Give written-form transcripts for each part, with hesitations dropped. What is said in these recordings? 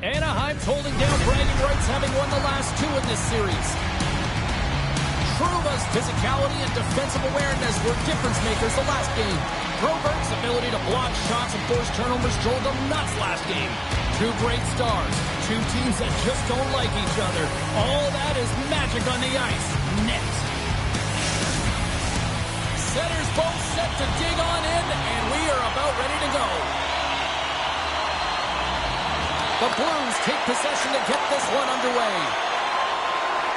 Anaheim's holding down bragging rights, having won the last two in this series. Trouba's physicality and defensive awareness were difference makers the last game. Broberg's ability to block shots and force turnovers drove them nuts last game. Two great stars, two teams that just don't like each other. All that is magic on the ice. Net. Centers both set to dig on in, and we are about ready to go. The Blues take possession to get this one underway.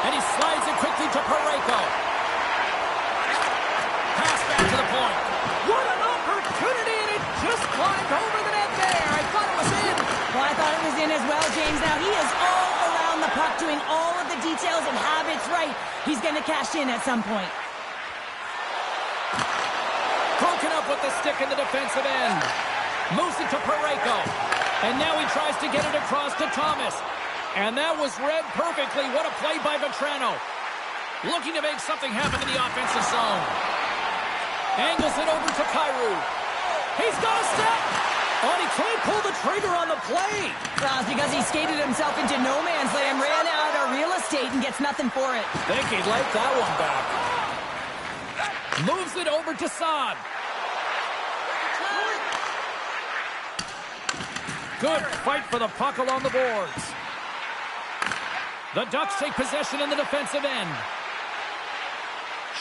And he slides it quickly to Parayko. Pass back to the point. What an opportunity, and it just climbed over the net there. I thought it was in. Well, I thought it was in as well, James. Now, he is all around the puck, doing all of the details and habits right. He's going to cash in at some point. Broken up with the stick in the defensive end. Moves it to Parayko. And now he tries to get it across to Thomas. And that was read perfectly. What a play by Vetrano. Looking to make something happen in the offensive zone. Angles it over to Kyrou. He's got a step. Oh, he can't pull the trigger on the play. Well, it's because he skated himself into no man's land, ran out of real estate, and gets nothing for it. Think he'd like that one back. Moves it over to Saad. Good fight for the puck along the boards. The Ducks take possession in the defensive end.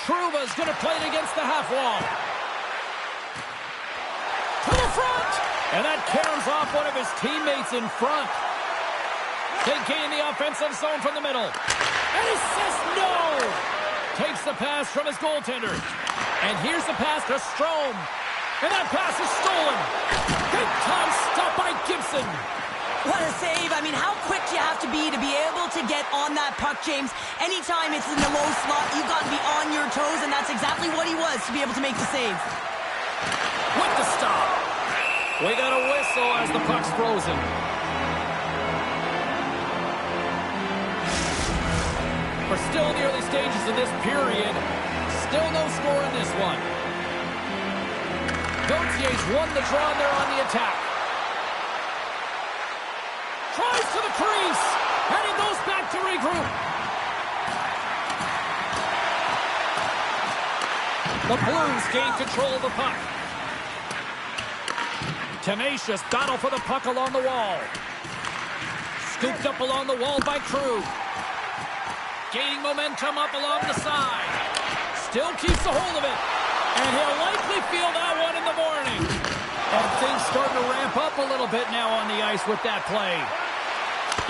Trouba's going to play it against the half wall. To the front! And that caroms off one of his teammates in front. They gain the offensive zone from the middle. And he says no! Takes the pass from his goaltender. And here's the pass to Strome. And that pass is stolen. Big time stop by Gibson. What a save. I mean, how quick you have to be able to get on that puck, James. Anytime it's in the low slot, you've got to be on your toes, and that's exactly what he was to be able to make the save. With the stop. We got a whistle as the puck's frozen. We're still in the early stages of this period. Still no score in this one. Gautier's won the draw, and they're on the attack. Tries to the crease, and he goes back to regroup. The Blues gain control of the puck. Tenacious battle for the puck along the wall. Scooped up along the wall by Krug. Gaining momentum up along the side. Still keeps a hold of it. And he'll likely feel that one in the morning. And things starting to ramp up a little bit now on the ice with that play.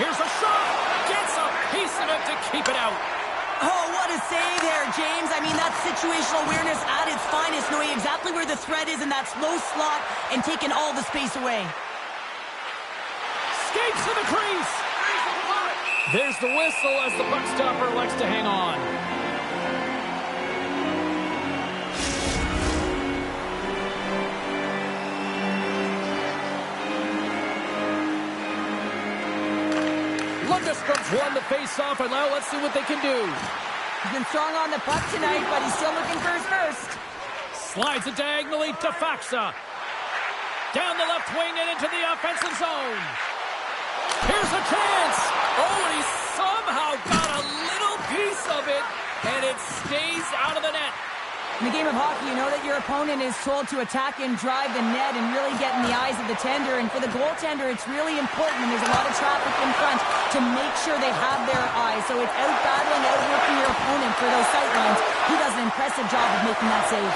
Here's a shot. Gets a piece of it to keep it out. Oh, what a save there, James. I mean, that's situational awareness at its finest, knowing exactly where the threat is in that slow slot and taking all the space away. Skates to the crease. There's the whistle as the puck stopper likes to hang on. Lundstrom's won the face-off, and now let's see what they can do. He's been strong on the puck tonight, but he's still looking for his first. Slides it diagonally to Faksa. Down the left wing and into the offensive zone. Here's a chance. Oh, and he somehow got a little piece of it, and it stays out of the net. In the game of hockey, you know that your opponent is told to attack and drive the net and really get in the eyes of the tender. And for the goaltender, it's really important when there's a lot of traffic in front to make sure they have their eyes. So it's out-battling, outworking your opponent for those sight lines. He does an impressive job of making that save.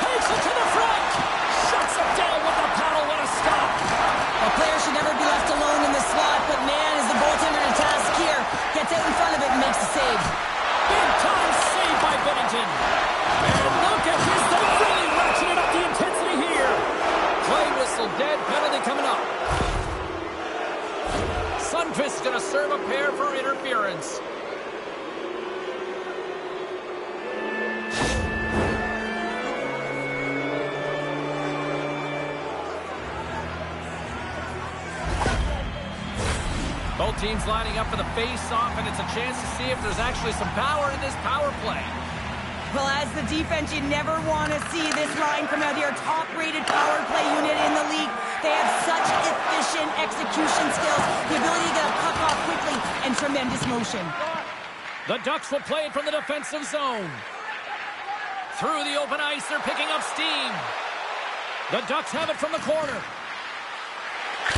Takes it to the front! Shuts it down with the paddle. What a stop! A player should never be left alone in the slot, but man, is the goaltender to task here. Gets out in front of it and makes the save. Big-time save by Bennington. And look at this. They're really ratcheting up the intensity here. Play whistle dead. Penalty coming up. Sundqvist's going to serve a pair for interference. Both teams lining up for the face-off, and it's a chance to see if there's actually some power in this power play. Well, as the defense, you never want to see this line come out here. Top-rated power play unit in the league. They have such efficient execution skills, the ability to get a puck off quickly, and tremendous motion. The Ducks will play it from the defensive zone. Through the open ice, they're picking up steam. The Ducks have it from the corner.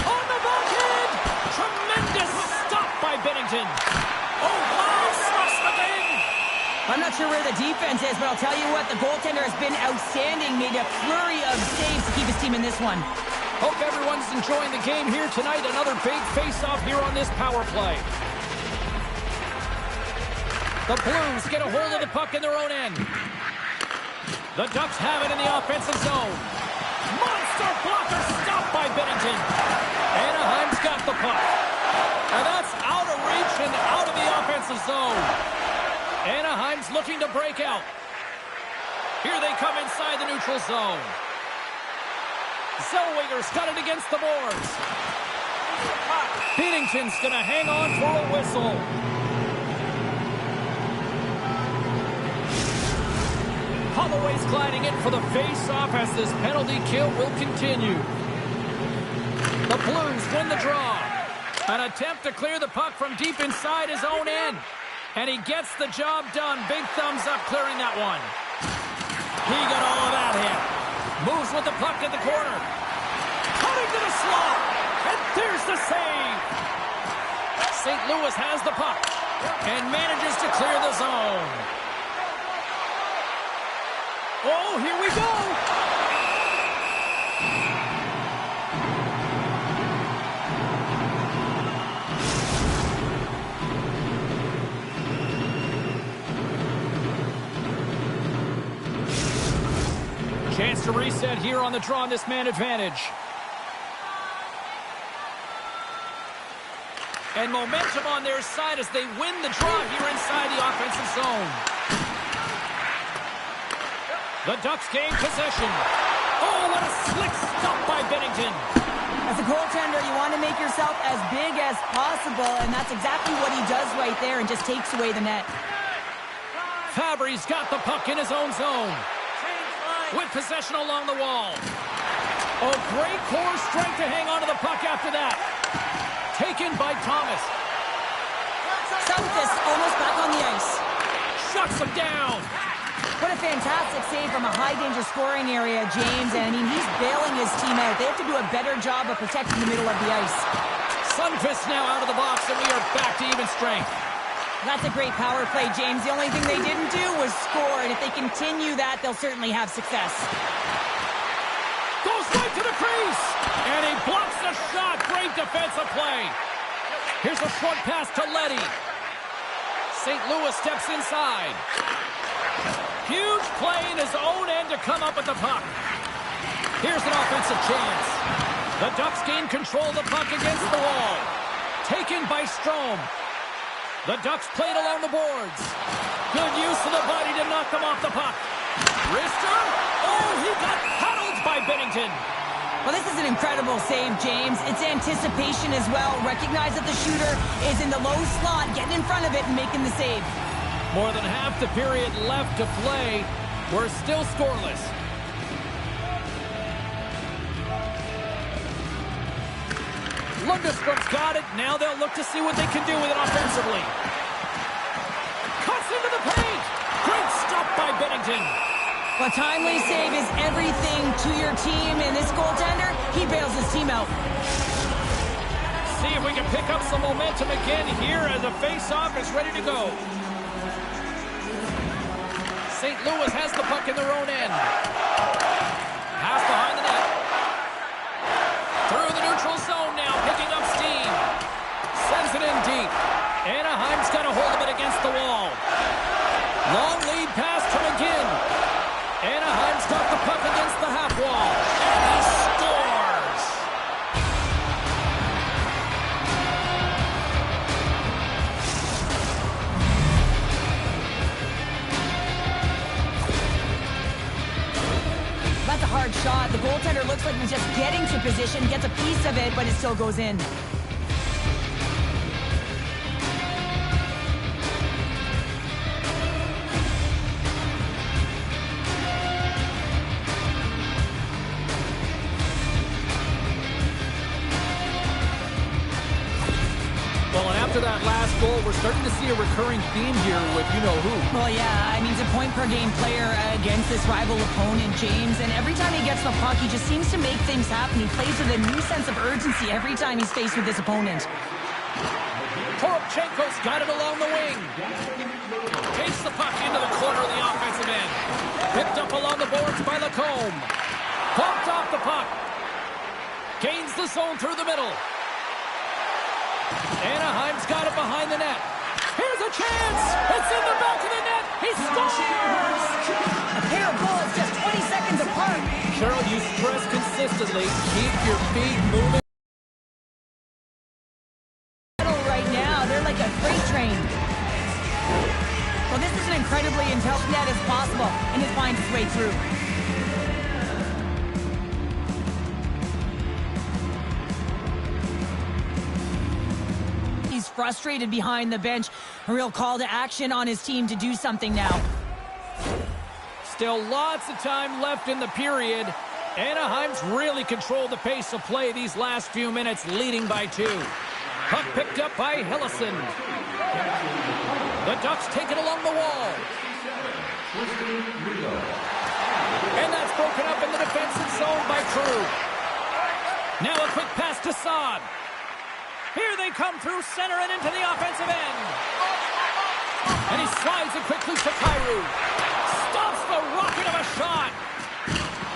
On the backhand! Tremendous stop by Bennington. Oh, wow, slush again! I'm not sure where the defense is, but I'll tell you what, the goaltender has been outstanding. Made a flurry of saves to keep his team in this one. Hope everyone's enjoying the game here tonight. Another big face-off here on this power play. The Blues get a hold of the puck in their own end. The Ducks have it in the offensive zone. Monster blocker stopped by Bennington. Anaheim's got the puck. And that's out of reach and out of the offensive zone. Anaheim's looking to break out. Here they come inside the neutral zone. Zellweger's got it against the boards. Binnington's going to hang on for a whistle. Holloway's gliding in for the face-off as this penalty kill will continue. The Blues win the draw. An attempt to clear the puck from deep inside his own end. And he gets the job done. Big thumbs up clearing that one. He got all of that hit. Moves with the puck in the corner. Cutting to the slot. And there's the save. St. Louis has the puck. And manages to clear the zone. Oh, here we go. Chance to reset here on the draw on this man advantage. And momentum on their side as they win the draw here inside the offensive zone. The Ducks gain possession. Oh, what a slick stop by Bennington. As a goaltender, you want to make yourself as big as possible, and that's exactly what he does right there and just takes away the net. Fabry's got the puck in his own zone. With possession along the wall. Oh, great core strength to hang on to the puck after that. Taken by Thomas. Sundqvist almost back on the ice. Shuts him down. What a fantastic save from a high-danger scoring area, James. And I mean, he's bailing his team out. They have to do a better job of protecting the middle of the ice. Sundqvist now out of the box, and we are back to even strength. That's a great power play, James. The only thing they didn't do was score, and if they continue that, they'll certainly have success. Goes right to the crease, and he blocks the shot. Great defensive play. Here's a short pass to Leddy. St. Louis steps inside. Huge play in his own end to come up with the puck. Here's an offensive chance. The Ducks gain control of the puck against the wall. Taken by Strome. The Ducks played along the boards. Good use of the body to knock them off the puck. Wrister. Oh, he got paddled by Bennington. Well, this is an incredible save, James. It's anticipation as well. Recognize that the shooter is in the low slot, getting in front of it and making the save. More than half the period left to play. We're still scoreless. Lundstrom's got it. Now they'll look to see what they can do with it offensively. Cuts into the paint. Great stop by Bennington. Binnington. A timely save is everything to your team, and this goaltender, he bails his team out. See if we can pick up some momentum again here as the face-off is ready to go. St. Louis has the puck in their own end. Pass behind the net. Through the neutral zone now, picking up steam. Sends it in deep. Anaheim's got a hold of it against the wall. Long lead pass to McGinn. Anaheim's got the puck against the half wall. And he scores! That's a hard shot. The goaltender looks like he's just getting to position, gets a piece of it, but it still goes in. After that last goal, we're starting to see a recurring theme here with you-know-who. Well, yeah, I mean, he's a point-per-game player against this rival opponent, James, and every time he gets the puck, he just seems to make things happen. He plays with a new sense of urgency every time he's faced with this opponent. Toropchenko's got it along the wing. Takes the puck into the corner of the offensive end. Picked up along the boards by Lacombe. Pumped off the puck. Gains the zone through the middle. Anaheim's got it behind the net. Here's a chance! It's in the back of the net! He scores! A pair of goals just 20 seconds apart. Cheryl, you stress consistently, keep your feet moving. Right now, they're like a freight train. Well, this is an incredibly intelligent net as possible, and it finds its way through. Frustrated behind the bench. A real call to action on his team to do something now. Still lots of time left in the period. Anaheim's really controlled the pace of play these last few minutes, leading by 2. Puck picked up by Hillison. The Ducks take it along the wall. And that's broken up in the defensive zone by Crew. Now a quick pass to Saad. Here they come through center and into the offensive end. And he slides it quickly to Kyrou. Stops the rocket of a shot.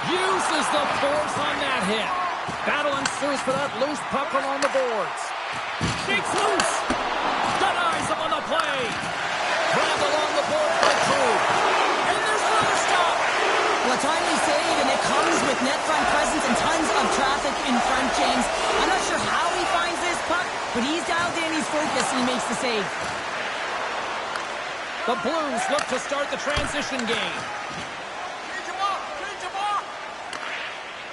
Uses the force on that hit. Battle ensues for that loose puck along the boards. Shakes loose. Denies him on the play. Grabbed along the boards by Crew. And there's another stop. Well, a timely save, and it comes with net front presence and tons of traffic in front, James. I'm not sure how he finds this puck, but he's dialed in, he's focused, and he makes the save. The Blues look to start the transition game.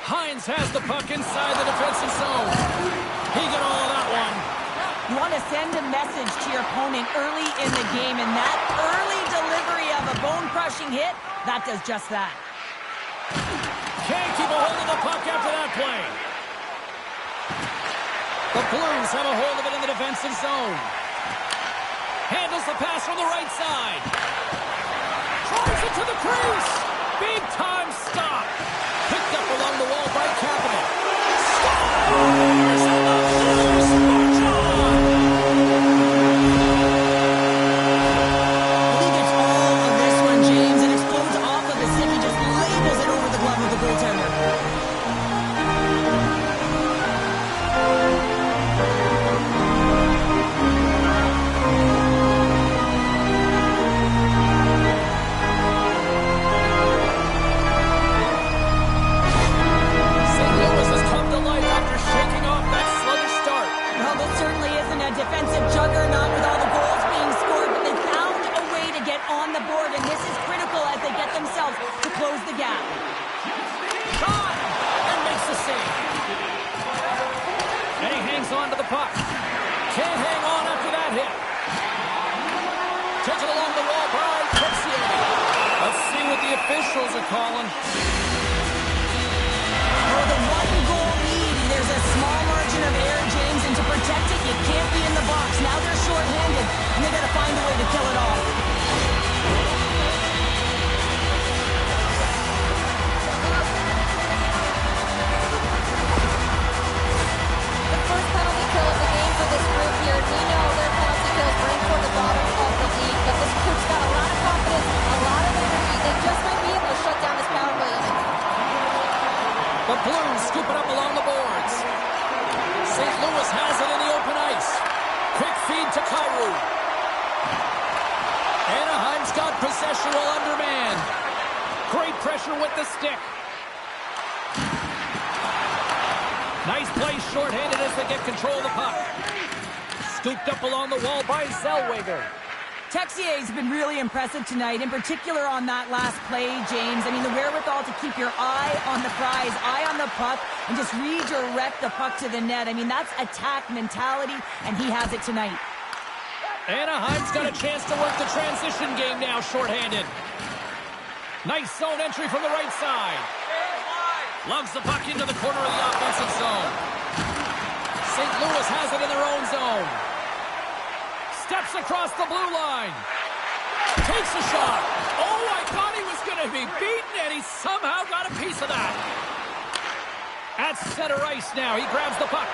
Hines has the puck inside the defensive zone. He got all of that one. You want to send a message to your opponent early in the game, and that early delivery of a bone-crushing hit, that does just that. Can't keep a hold of the puck after that play. The Blues have a hold of it in the defensive zone. Handles the pass from the right side. Drives it to the crease. Big time stop. Picked up along the wall by Capital. Scores! And the Blues march on! He gets all of this one, James, and explodes off of his stick. He just labels it over the glove of the goaltender. Defensive juggernaut with all the goals being scored, but they found a way to get on the board, and this is critical as they get themselves to close the gap. Shot! And makes the save. And he hangs on to the puck. Can't hang on after that hit. Takes it along the wall by Texier. Let's see what the officials are calling. For the one-goal lead, there's a small margin of error, James, and to protect it, you can't be in the box. Now they're short-handed, and they got to find a way to kill it off. good possession while undermanned. Great pressure with the stick. Nice play shorthanded as they get control of the puck. Scooped up along the wall by Zellweger. Texier's been really impressive tonight, in particular on that last play, James. I mean, the wherewithal to keep your eye on the prize, eye on the puck, and just redirect the puck to the net. I mean, that's attack mentality, and he has it tonight. Anaheim's got a chance to work the transition game now, shorthanded. Nice zone entry from the right side. Lugs the puck into the corner of the offensive zone. St. Louis has it in their own zone. Steps across the blue line. Takes a shot. Oh, I thought he was going to be beaten, and he somehow got a piece of that. At center ice now, he grabs the puck.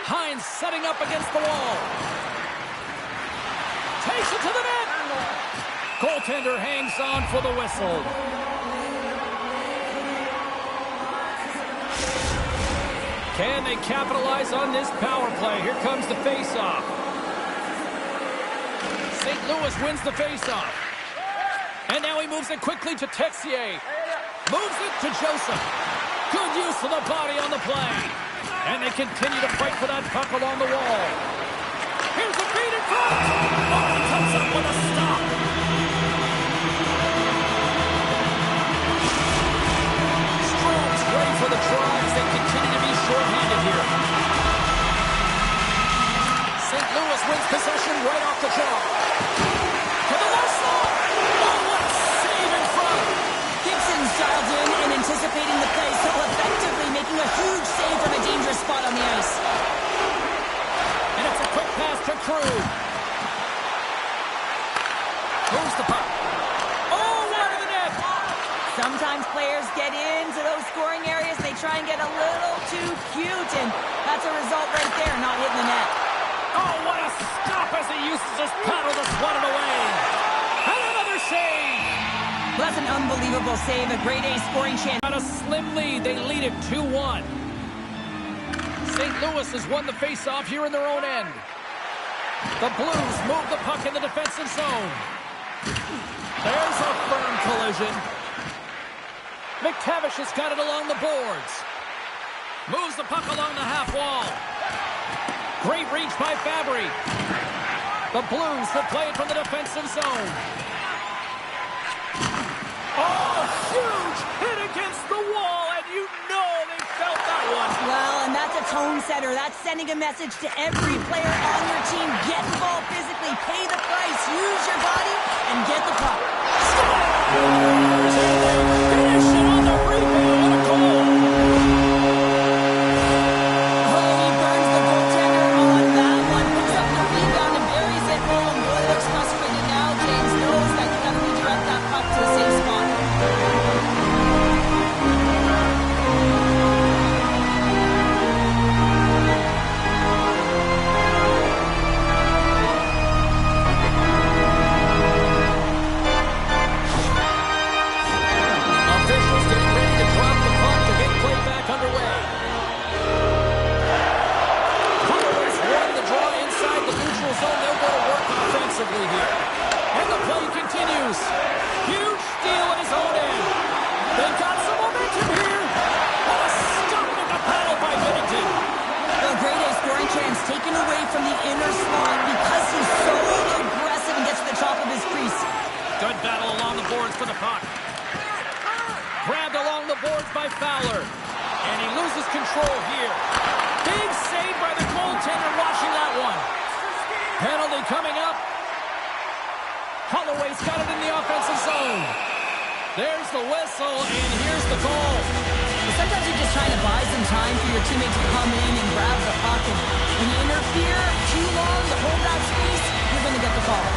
Hines setting up against the wall. Takes it to the net. Goaltender hangs on for the whistle. Can they capitalize on this power play? Here comes the face-off. St. Louis wins the face-off. And now he moves it quickly to Texier. Moves it to Joseph. Good use of the body on the play. And they continue to fight for that puck along the wall. Here's a beat in front. Oh, he comes up with a stop. Strom's ready for the tries. They continue to be short-handed here. St. Louis wins possession right off the jaw. To the left side. Oh, what a save in front. Gibson's dialed in and anticipating the play so effectively, making a huge save from a dangerous spot on the ice. And it's a quick pass to Krug. Moves the puck. Oh, wide of the net. Sometimes players get into those scoring areas. They try and get a little too cute, and that's a result right there, not hitting the net. Oh, what a stop as he used to just paddle to swat it away. And another save. That's an unbelievable save, a grade A scoring chance. Got a slim lead. They lead it 2-1. St. Louis has won the face-off here in their own end. The Blues move the puck in the defensive zone. There's a firm collision. McTavish has got it along the boards. Moves the puck along the half wall. Great reach by Fabry. The Blues will play it from the defensive zone. Oh, huge hit against the wall, and you know they felt that one. Well, and that's a tone setter. That's sending a message to every player on your team. Get involved physically, pay the price, use your body, and get the puck. Finish it on the rebound. What a goal. Oh, he burns the goaltender on that one. Picks up the rebound and buries it home. Boy, looks frustrated now. James knows that you got to redirect that puck to a safe spot. Officials getting ready to drop the puck to get play back underway. Columbus won the draw inside the neutral zone. They'll go to work offensively here. And the play continues. Huge steal at his own end. They've got some momentum here. What a stop with the paddle by Binnington. The grade A scoring chance taken away from the inner slot because he's so aggressive and gets to the top of his crease. Good battle along the boards for the puck. Grabbed along the boards by Fowler. And he loses control here. Big save by the goaltender watching that one. Penalty coming up. Holloway's got it in the offensive zone. There's the whistle, and here's the call. Sometimes you're just trying to buy some time for your teammate to come in and grab the puck. And when you interfere too long to hold that space, you're going to get the call.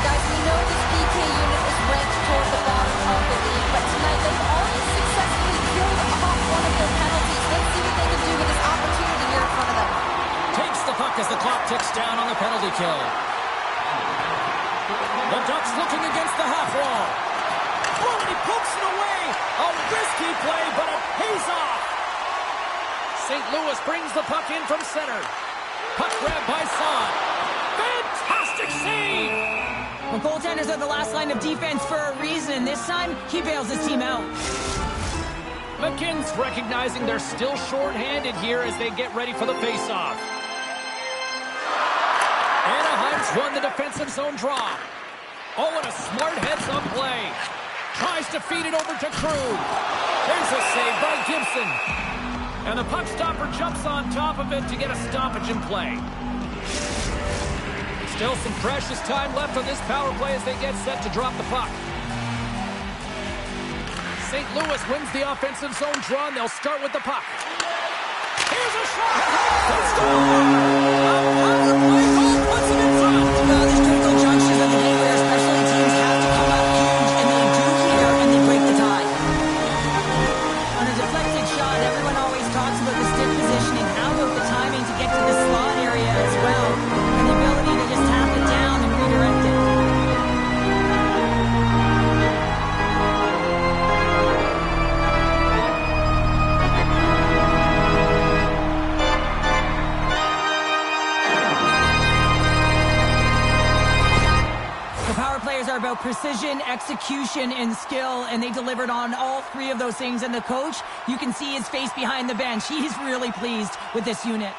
Guys, we know this PK unit is ranked toward the bottom of the league, but tonight they've already successfully killed off one of their penalties. Let's see what they can do with this opportunity here in front of them. Takes the puck as the clock ticks down on the penalty kill. The Ducks looking against the half wall. Oh, and he pokes it away. A risky play, but it pays off. St. Louis brings the puck in from center. Puck grabbed by Son. Fantastic save! The goaltenders are the last line of defense for a reason. This time, he bails his team out. McKinn's recognizing they're still short-handed here as they get ready for the face-off. Anaheim's won the defensive zone draw. Oh, and a smart heads-up play. Tries to feed it over to Krug. There's a save by Gibson. And the puck stopper jumps on top of it to get a stoppage in play. Still some precious time left on this power play as they get set to drop the puck. St. Louis wins the offensive zone draw, and they'll start with the puck. Here's a shot! Let's go! A power play goal puts them in front! There's critical junctures of the game where especially teams have to come up huge, and they do here, and they break the tie. On a deflected shot, everyone always talks about the stick positioning. How about the timing to get to the slot area as well? And the ability to just tap it down and redirect it. Players are about precision, execution, and skill, and they delivered on all three of those things. And the coach, you can see his face behind the bench. He's really pleased with this unit.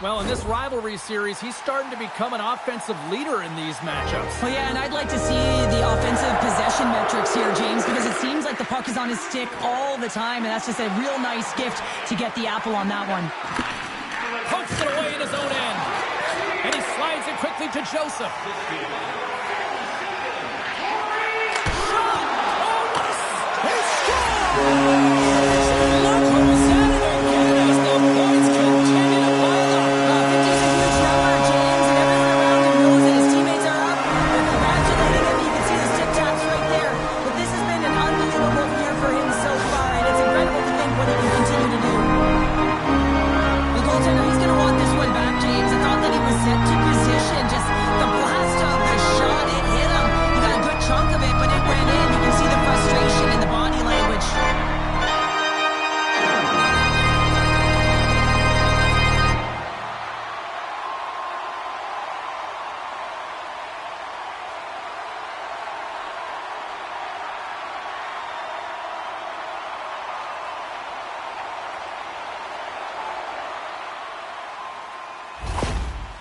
Well, in this rivalry series, he's starting to become an offensive leader in these matchups. Well, yeah, and I'd like to see the offensive possession metrics here, James, because it seems like the puck is on his stick all the time, and that's just a real nice gift to get the apple on that one. Pokes it away in his own end. And he slides it quickly to Joseph.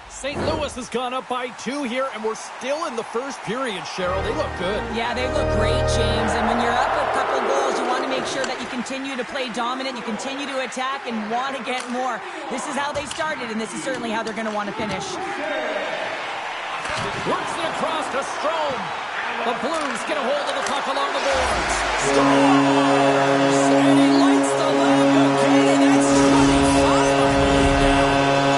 St. Louis has gone up by 2 here, and we're still in the first period, Cheryl. They look good. Yeah, they look great, James. And when you're up a couple goals, you want to make sure that you continue to play dominant, you continue to attack, and want to get more. This is how they started, and this is certainly how they're going to want to finish. Works it across to Strome. The Blues get a hold of the puck along the boards. Scores! And he lights the lamp again, and that's 25 of them down.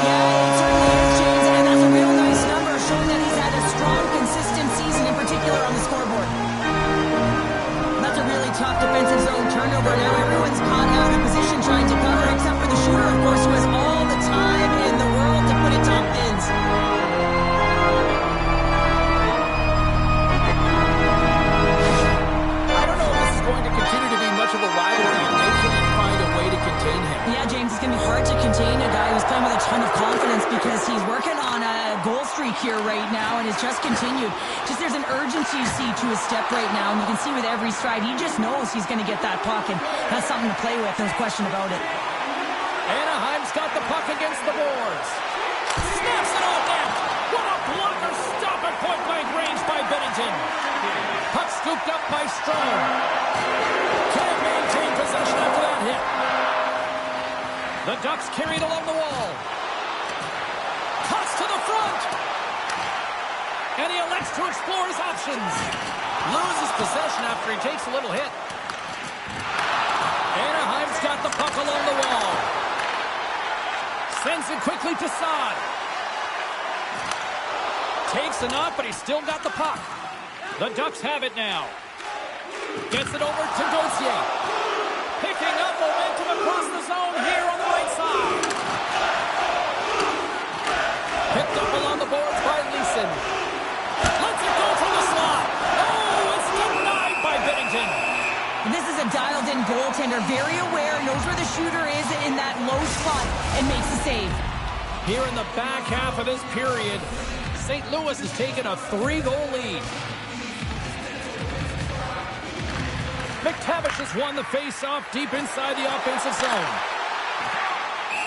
Yeah, it certainly is, James, and that's a real nice number, showing that he's had a strong, consistent season, in particular on the scoreboard. That's a really tough defensive zone turnover. Now everyone's caught out of position trying to cover, except for the shooter, of course, who has all the time in the world to put it top bins. Going to continue to be much of a rivalry, and they can't find a way to contain him. Yeah, James, it's going to be hard to contain a guy who's playing with a ton of confidence because he's working on a goal streak here right now, and it's just continued. Just there's an urgency you see to his step right now, and you can see with every stride, he just knows he's going to get that puck, and has something to play with, no question about it. Anaheim's got the puck against the boards. Snaps it off net. What a blocker stop at point-blank range by Bennington. Puck scooped up by Strome. Can't maintain possession after that hit. The Ducks carried along the wall. Cuts to the front. And he elects to explore his options. Loses possession after he takes a little hit. Anaheim's got the puck along the wall. Sends it quickly to Saad. Takes a knock, but he's still got the puck. The Ducks have it now. Gets it over to Gauthier. Picking up momentum across the zone here on the right side. Picked up along the boards by Leeson. Lets it go from the slot. Oh, it's denied by Bennington. This is a dialed-in goaltender, very aware, knows where the shooter is in that low spot, and makes the save. Here in the back half of this period, St. Louis has taken a 3-goal lead. McTavish has won the face-off deep inside the offensive zone.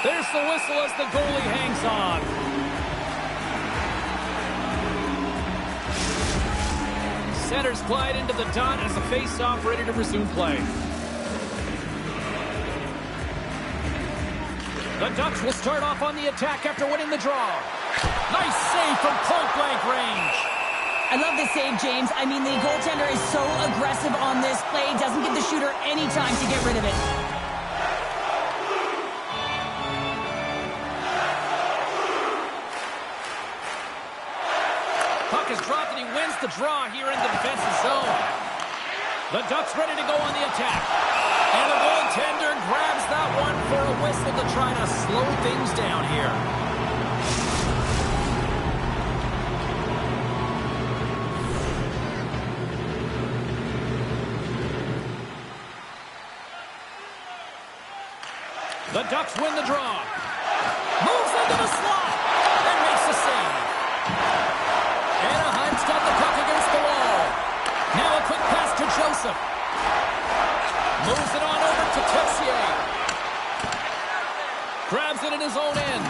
There's the whistle as the goalie hangs on. Centers glide into the dot as the face-off ready to resume play. The Ducks will start off on the attack after winning the draw. Nice save from point-blank range. I love this save, James. I mean, the goaltender is so aggressive on this play. Doesn't give the shooter any time to get rid of it. Puck is dropped and he wins the draw here in the defensive zone. The Ducks ready to go on the attack. And the goaltender grabs that one for a whistle to try to slow things down here. The Ducks win the draw. Moves into the slot and makes the save. Anaheim's got the puck against the wall. Now a quick pass to Joseph. Moves it on over to Tessier. Grabs it in his own end.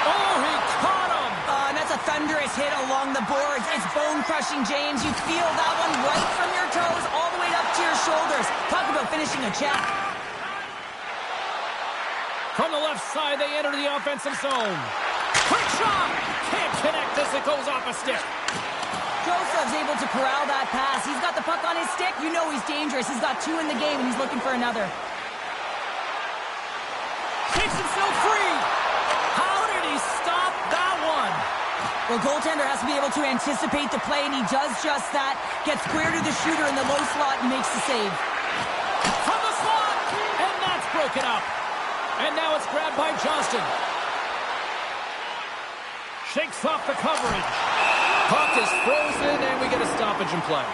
Oh, he caught him. And that's a thunderous hit along the boards. It's bone-crushing, James. You feel that one right from your toes all the way up to your shoulders. Talk about finishing a check. From the left side, they enter the offensive zone. Quick shot! Can't connect as it goes off a stick. Joseph's able to corral that pass. He's got the puck on his stick. You know he's dangerous. He's got 2 in the game, and he's looking for another. Takes himself free. How did he stop that one? Well, goaltender has to be able to anticipate the play, and he does just that. Gets square to the shooter in the low slot and makes the save. From the slot, and that's broken up. And now it's grabbed by Johnston. Shakes off the coverage. Puck is frozen, and we get a stoppage in play.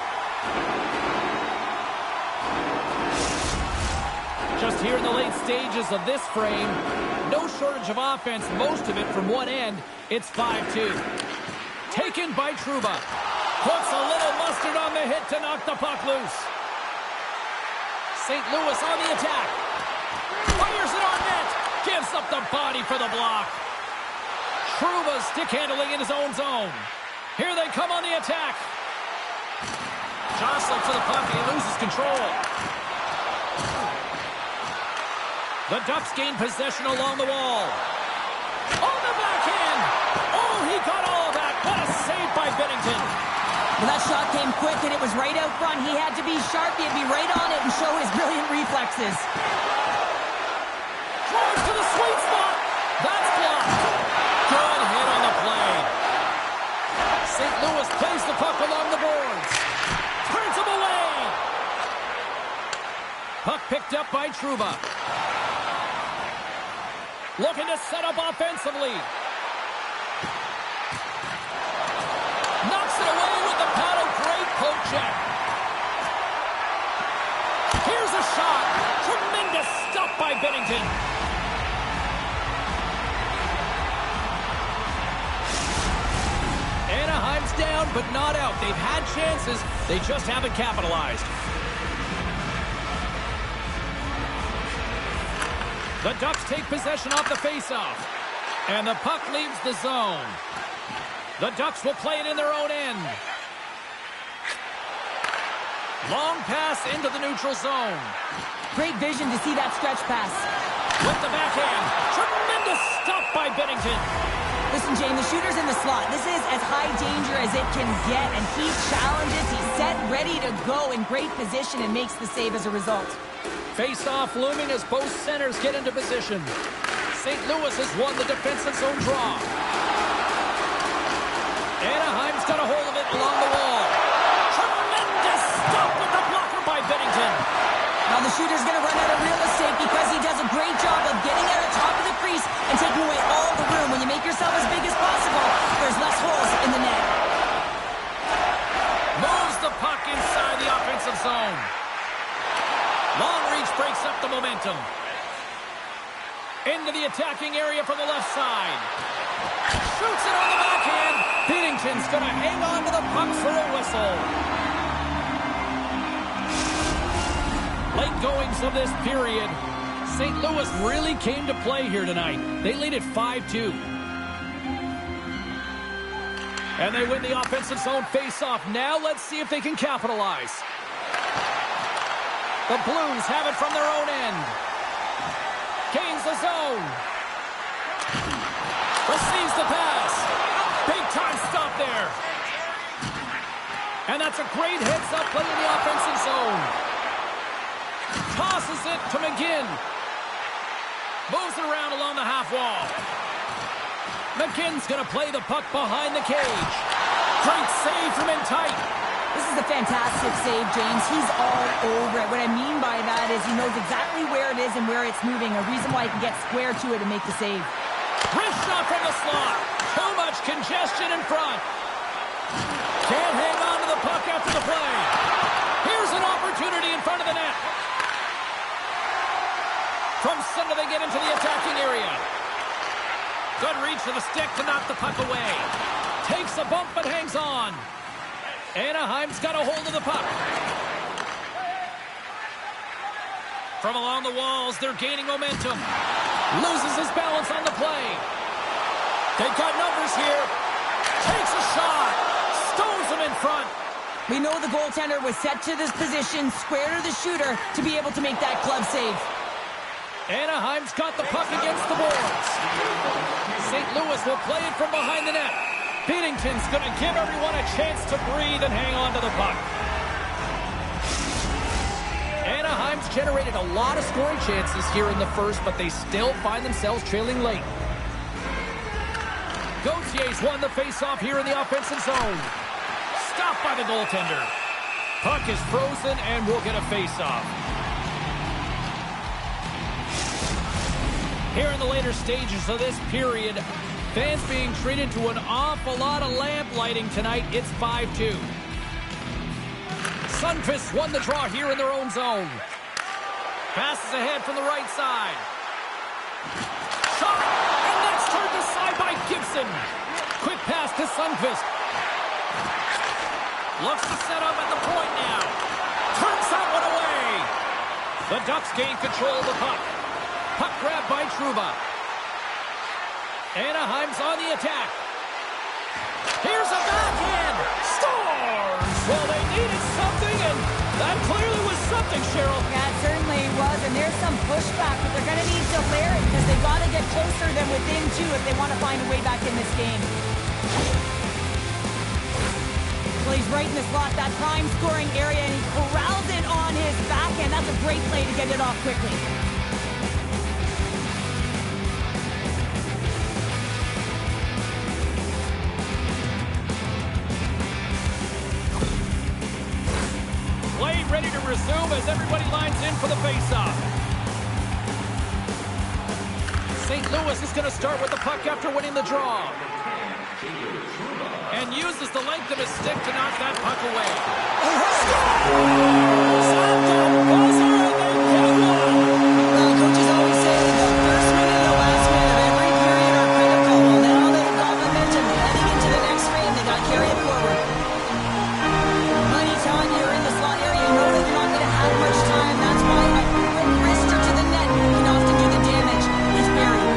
Just here in the late stages of this frame, no shortage of offense, most of it from one end. It's 5-2. Taken by Trouba. Puts a little mustard on the hit to knock the puck loose. St. Louis on the attack. Fires it on net. Gives up the body for the block. Trouba stick handling in his own zone. Here they come on the attack. Jostling to the puck. He loses control. The Ducks gain possession along the wall. On the backhand. Oh, he got all of that. What a save by Binnington. Well, that shot came quick, and it was right out front. He had to be sharp. He had to be right on it and show his brilliant reflexes. Drives to the sweet spot. That's blocked. Good hit on the play. St. Louis plays the puck along the boards. Turns him away. Puck picked up by Trouba. Looking to set up offensively. Knocks it away with the paddle. Great poke check. Here's a shot. Tremendous stuff by Binnington. Anaheim's down, but not out. They've had chances. They just haven't capitalized. The Ducks take possession off the faceoff. And the puck leaves the zone. The Ducks will play it in their own end. Long pass into the neutral zone. Great vision to see that stretch pass. With the backhand. Tremendous stop by Binnington. Listen, Jane, the shooter's in the slot. This is as high danger as it can get, and he challenges. He's set, ready to go, in great position, and makes the save as a result. Face-off looming as both centers get into position. St. Louis has won the defensive zone draw. Anaheim's got a hold of it along the wall. Tremendous stop with the blocker by Binnington. Now the shooter's going to run out of real estate because he does a great job of getting out of top of the crease and taking away all the room. When you make yourself as big as possible, there's less holes in the net. Moves the puck inside the offensive zone. breaks up the momentum. Into the attacking area from the left side. Shoots it on the backhand. Binnington's going to hang on to the puck for a whistle. Late goings of this period. St. Louis really came to play here tonight. They lead it 5-2. And they win the offensive zone face-off. Now let's see if they can capitalize. The Blues have it from their own end. Gains the zone. Receives the pass. Big time stop there. And that's a great heads-up play in the offensive zone. Tosses it to McGinn. Moves it around along the half wall. McGinn's going to play the puck behind the cage. Great save from in tight. This is a fantastic save, James. He's all over it. What I mean by that is he knows exactly where it is and where it's moving. A reason why he can get square to it and make the save. Wrist shot from the slot. Too much congestion in front. Can't hang on to the puck after the play. Here's an opportunity in front of the net. From center they get into the attacking area. Good reach to the stick to knock the puck away. Takes a bump but hangs on. Anaheim's got a hold of the puck. From along the walls, they're gaining momentum. Loses his balance on the play. They've got numbers here. Takes a shot. Stones him in front. We know the goaltender was set to this position, square to the shooter, to be able to make that glove save. Anaheim's got the puck against the boards. St. Louis will play it from behind the net. Binnington's going to give everyone a chance to breathe and hang on to the puck. Anaheim's generated a lot of scoring chances here in the first, but they still find themselves trailing late. Gautier's won the faceoff here in the offensive zone. Stopped by the goaltender. Puck is frozen and we'll get a faceoff. Here in the later stages of this period, fans being treated to an awful lot of lamp lighting tonight. It's 5-2. Sundqvist won the draw here in their own zone. Passes ahead from the right side. Shot! And that's turned aside by Gibson. Quick pass to Sundqvist. Looks to set up at the point now. Turns that one away. The Ducks gain control of the puck. Puck grab by Trouba. Anaheim's on the attack. Here's a backhand. Scores! Well, they needed something, and that clearly was something, Cheryl. Yeah, it certainly was, and there's some pushback, but they're going to need to layer it because they've got to get closer than within two if they want to find a way back in this game. Well, he's right in the slot, that prime scoring area, and he corrals it on his backhand. That's a great play to get it off quickly. Play ready to resume as everybody lines in for the faceoff. St. Louis is going to start with the puck after winning the draw. And uses the length of his stick to knock that puck away. Scores! At the buzzer, and they get one! Well, coaches always say the first minute and the last minute of every period are critical. Well, now they've got momentum heading into the next frame. They got to carry it forward. Anytime you're in the slot area, you know that you're not going to have much time. That's why a quick wrister to the net can often do the damage. It's buried.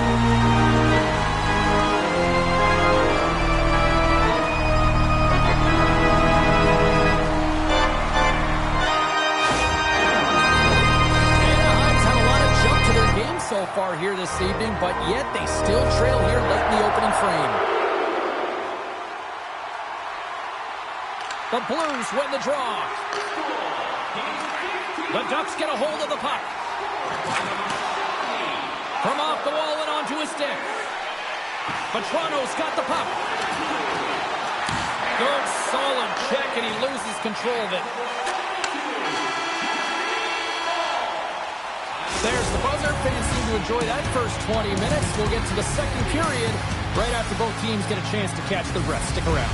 So far here this evening, but yet they still trail here late in the opening frame. The Blues win the draw. The Ducks get a hold of the puck. From off the wall and onto his stick. But Toronto's got the puck. Good solid check, and he loses control of it. There's the buzzer. Fans seem to enjoy that first 20 minutes. We'll get to the second period right after both teams get a chance to catch the breath. Stick around.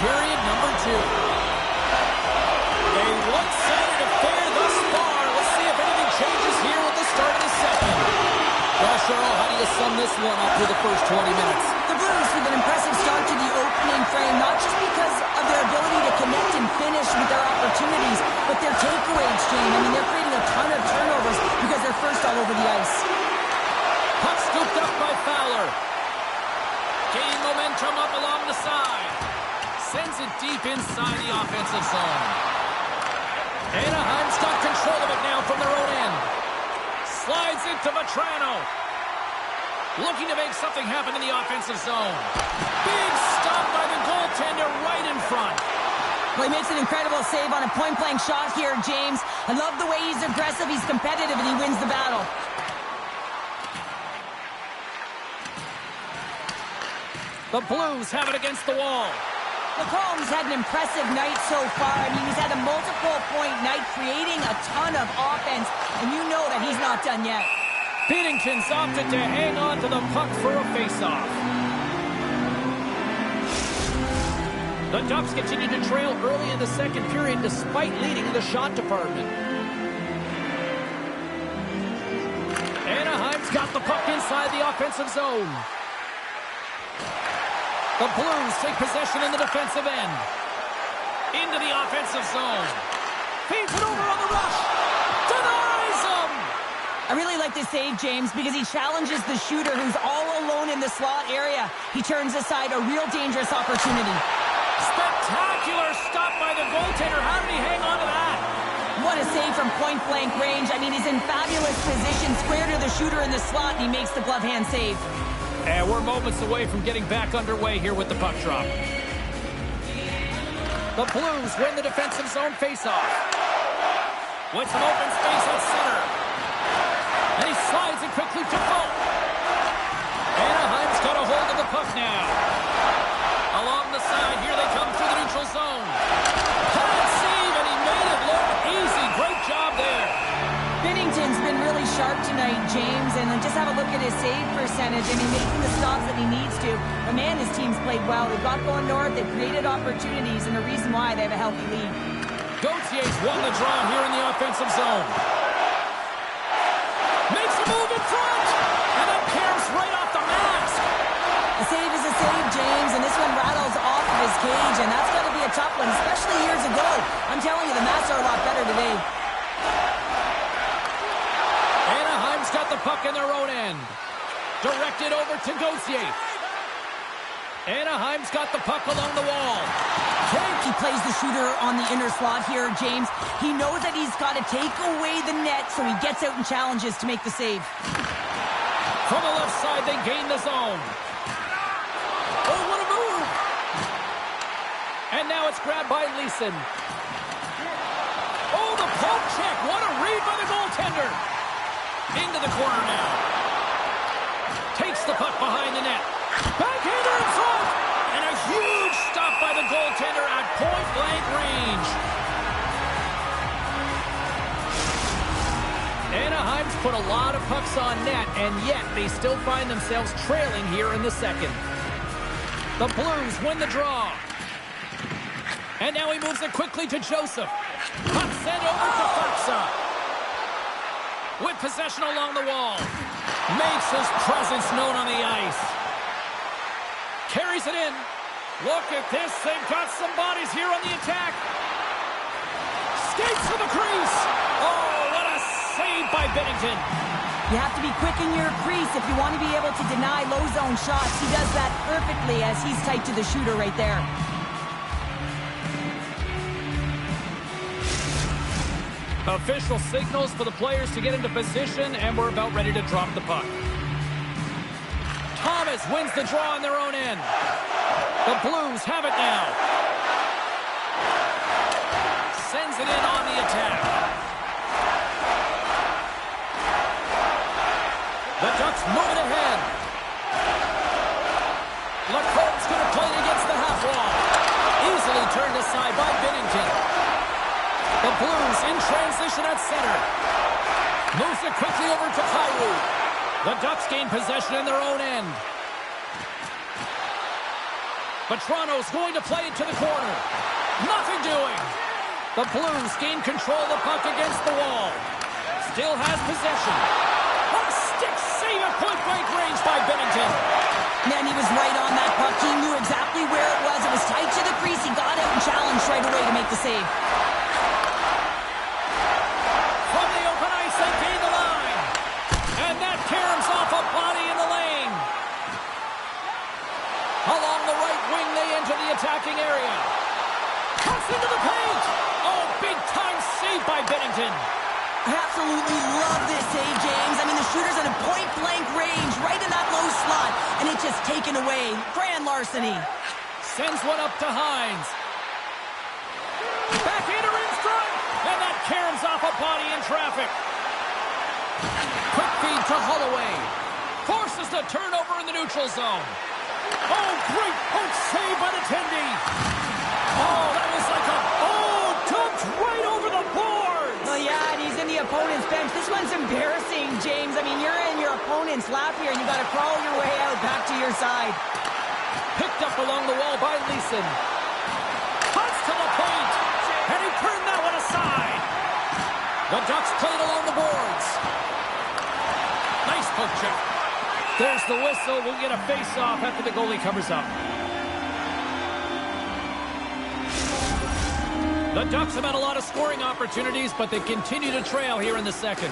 period number 2. A one-sided affair thus far. Let's see if anything changes here at the start of the second. Well, Cheryl, how do you sum this one up through the first 20 minutes? The Blues with an impressive start to the opening frame, not just because of their ability to connect and finish with their opportunities, but their takeaways, Jane. I mean, they're creating a ton of turnovers because they're first all over the ice. Puck scooped up by Fowler. Gain momentum up along the side. Sends it deep inside the offensive zone. Anaheim's got control of it now from their own end. Slides into Vetrano. Looking to make something happen in the offensive zone. Big stop by the goaltender right in front. Well, he makes an incredible save on a point-blank shot here, James. I love the way he's aggressive, he's competitive, and he wins the battle. The Blues have it against the wall. McCollum's had an impressive night so far. I mean, he's had a multiple-point night, creating a ton of offense, and you know that he's not done yet. Binnington's opted to hang on to the puck for a face-off. The Ducks continue to trail early in the second period despite leading the shot department. Anaheim's got the puck inside the offensive zone. The Blues take possession in the defensive end. Into the offensive zone. Feeds it over on the rush. Denies him! I really like this save, James, because he challenges the shooter who's all alone in the slot area. He turns aside a real dangerous opportunity. Spectacular stop by the goaltender. How did he hang on to that? What a save from point-blank range. I mean, he's in fabulous position, square to the shooter in the slot, and he makes the glove hand save. And we're moments away from getting back underway here with the puck drop. The Blues win the defensive zone faceoff. With some open space at center. And he slides it quickly to Folk. Anaheim's got a hold of the puck now. Along the side, here they come through the neutral zone. Hard save, and he made it look easy. Great job there. Binnington's been really sharp tonight, James, and just have a look at his save percentage. I mean, making the stops that he needs to. But man, his team's played well. They've got going north, they've created opportunities, and the reason why they have a healthy lead. Gauthier's won the draw here in the offensive zone. Makes a move in front, and then caroms right off the mask. A save is a save, James, and this one rattles off of his cage, and that's got to be a tough one, especially years ago. I'm telling you, the masks are a lot better today. Anaheim's got the puck in their own end. Directed over to Gauthier. Anaheim's got the puck along the wall. He plays the shooter on the inner slot here, James. He knows that he's got to take away the net, so he gets out and challenges to make the save. From the left side, they gain the zone. Oh, what a move! And now it's grabbed by Leeson. Oh, the poke check. What a read by the goaltender. Into the corner now. Takes the puck behind the net. Backhander in front. And a huge stop by the goaltender at point-blank range. Anaheim's put a lot of pucks on net, and yet they still find themselves trailing here in the second. The Blues win the draw. And now he moves it quickly to Joseph. Puck sent over to Faksa. With possession along the wall. Makes his presence known on the ice. Carries it in. Look at this. They've got some bodies here on the attack. Skates to the crease. Oh, what a save by Bennington. You have to be quick in your crease if you want to be able to deny low zone shots. He does that perfectly as he's tight to the shooter right there. Official signals for the players to get into position, and we're about ready to drop the puck. Thomas wins the draw on their own end. The Blues have it now. Sends it in on the attack. The Ducks move it ahead. Lacombe's going to play it against the half wall. Easily turned aside by Binnington. The Blues in transition at center. Moves it quickly over to Kyrou. The Ducks gain possession in their own end. But Toronto's going to play it to the corner. Nothing doing. The Blues gain control of the puck against the wall. Still has possession. A stick save at point-blank range by Binnington. Man, he was right on that puck. He knew exactly where it was. It was tight to the crease. He got out and challenged right away to make the save. From the open ice, they gain the line. And that caroms off a body in the lane. Along the right wing, they enter the attacking area. Cuts into the paint. Oh, big-time save by Binnington. I absolutely love this save, James. I mean, the shooter's at a point-blank range, right in that low slot, and it's just taken away. Grand larceny. Sends one up to Hines. Backhander in front, and that caroms off a body in traffic. Quick feed to Holloway. Forces the turnover in the neutral zone. Oh, great poke save by the Tendy. Oh, that was like a... Oh, dumped right over the boards. Well, yeah, and he's in the opponent's bench. This one's embarrassing, James. I mean, you're in your opponent's lap here, and you got to crawl your way out back to your side. Picked up along the wall by Leeson. Cuts to the paint, and he turned that one aside. The Ducks played along the boards. Nice poke check. There's the whistle. We'll get a face-off after the goalie covers up. The Ducks have had a lot of scoring opportunities, but they continue to trail here in the second.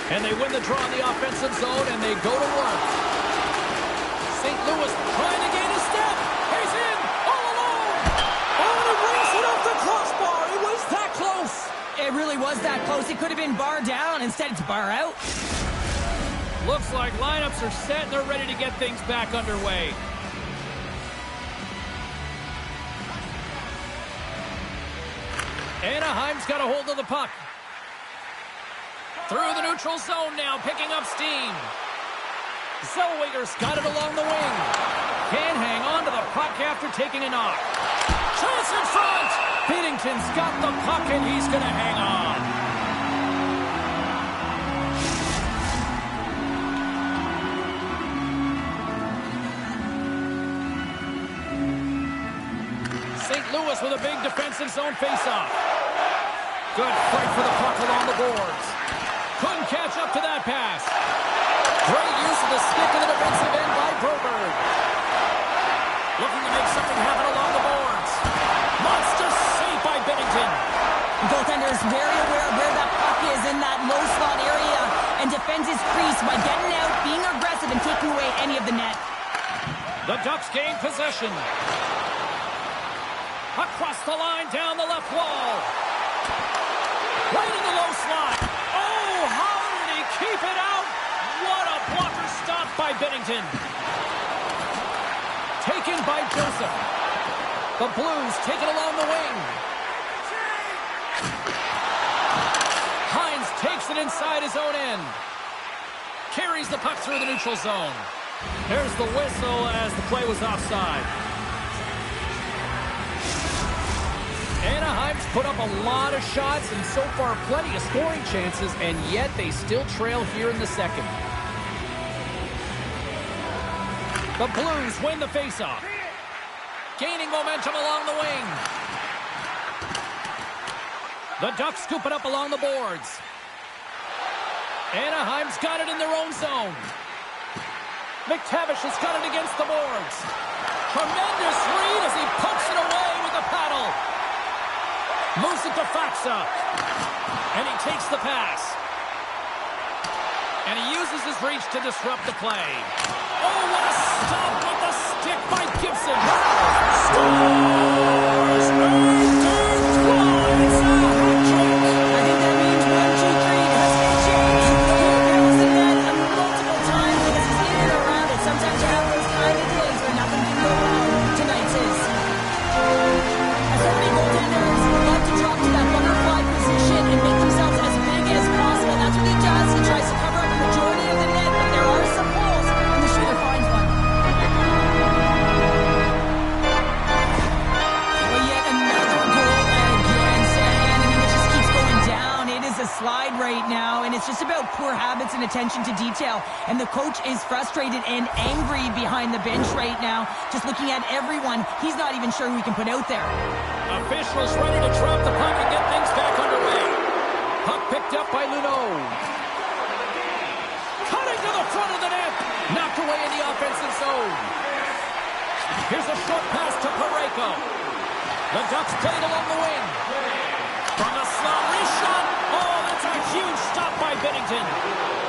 And they win the draw in the offensive zone, and they go to work. St. Louis trying to gain a step. He's in, all alone. Oh, and he brings it off the crossbar. It was that close. It really was that close. It could have been bar down. Instead, it's bar out. Looks like lineups are set, and they're ready to get things back underway. Anaheim's got a hold of the puck. Through the neutral zone now, picking up steam. Zellweger's got it along the wing. Can't hang on to the puck after taking a knock. Chance in front! Binnington's got the puck, and he's going to hang on. St. Louis with a big defensive zone faceoff. Good fight for the puck along the boards. Couldn't catch up to that pass. Great use of the stick in the defensive end by Broberg. Looking to make something happen along the boards. Monster save by Binnington. The goaltender is very aware of where that puck is in that low slot area and defends his crease by getting out, being aggressive, and taking away any of the net. The Ducks gain possession. Across the line, down the left wall. Right in low slot. Oh, how did he keep it out? What a blocker stop by Binnington. Taken by Joseph. The Blues take it along the wing. Hines takes it inside his own end. Carries the puck through the neutral zone. There's the whistle as the play was offside. Anaheim's put up a lot of shots and so far plenty of scoring chances, and yet they still trail here in the second. The Blues win the faceoff. Gaining momentum along the wing. The Ducks scoop it up along the boards. Anaheim's got it in their own zone. McTavish has got it against the boards. Tremendous read as he pokes it away with the paddle. Moves it to Faksa. And he takes the pass. And he uses his reach to disrupt the play. Oh, what a stop with the stick by Gibson. Scores! It's a hat trick. I think that means 1, 2, 3 has been changed. He's the net multiple times because he's in and around it. Sometimes you have those kind of plays where nothing can go wrong. Tonight's is. As so many goaltenders love to drop to that butterfly position and make themselves as big as possible. That's what he does. He tries to cover up the majority of the net, but there are some holes, and the shooter finds one. Well, yet another goal against, and I mean, it just keeps going down. It is a slide right now, and it's just about poor habits and attention to detail. And the coach is frustrated and angry behind the bench right now, just looking at everyone. He's not even sure who he can put out there. Officials ready to drop the puck and get things back underway. Puck picked up by Luneau. Cutting to the front of the net. Knocked away in the offensive zone. Here's a short pass to Parayko. The Ducks played along the wing. From the slot, wrist shot. Oh, that's a huge stop by Binnington.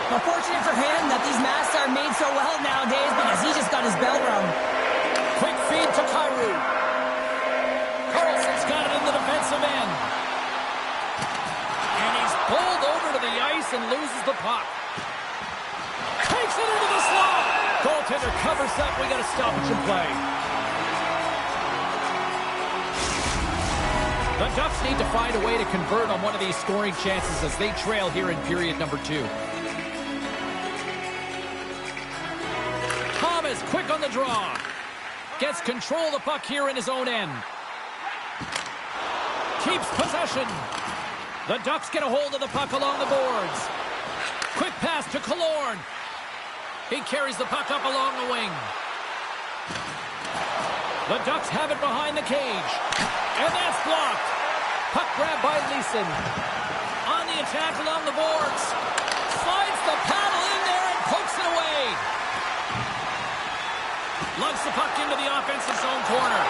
Well, fortunate for him that these masks are made so well nowadays because he just got his bell rung. Quick feed to Kyrou. Carlson's got it in the defensive end. And he's pulled over to the ice and loses the puck. Takes it into the slot. Goaltender covers up. We got a stoppage in play. The Ducks need to find a way to convert on one of these scoring chances as they trail here in period number 2. Thomas quick on the draw. Gets control of the puck here in his own end. Keeps possession. The Ducks get a hold of the puck along the boards. Quick pass to Killorn. He carries the puck up along the wing. The Ducks have it behind the cage. And that's blocked. Puck grab by Leeson. On the attack along the boards. Slides the paddle in there and pokes it away. Lugs the puck into the offensive zone corner.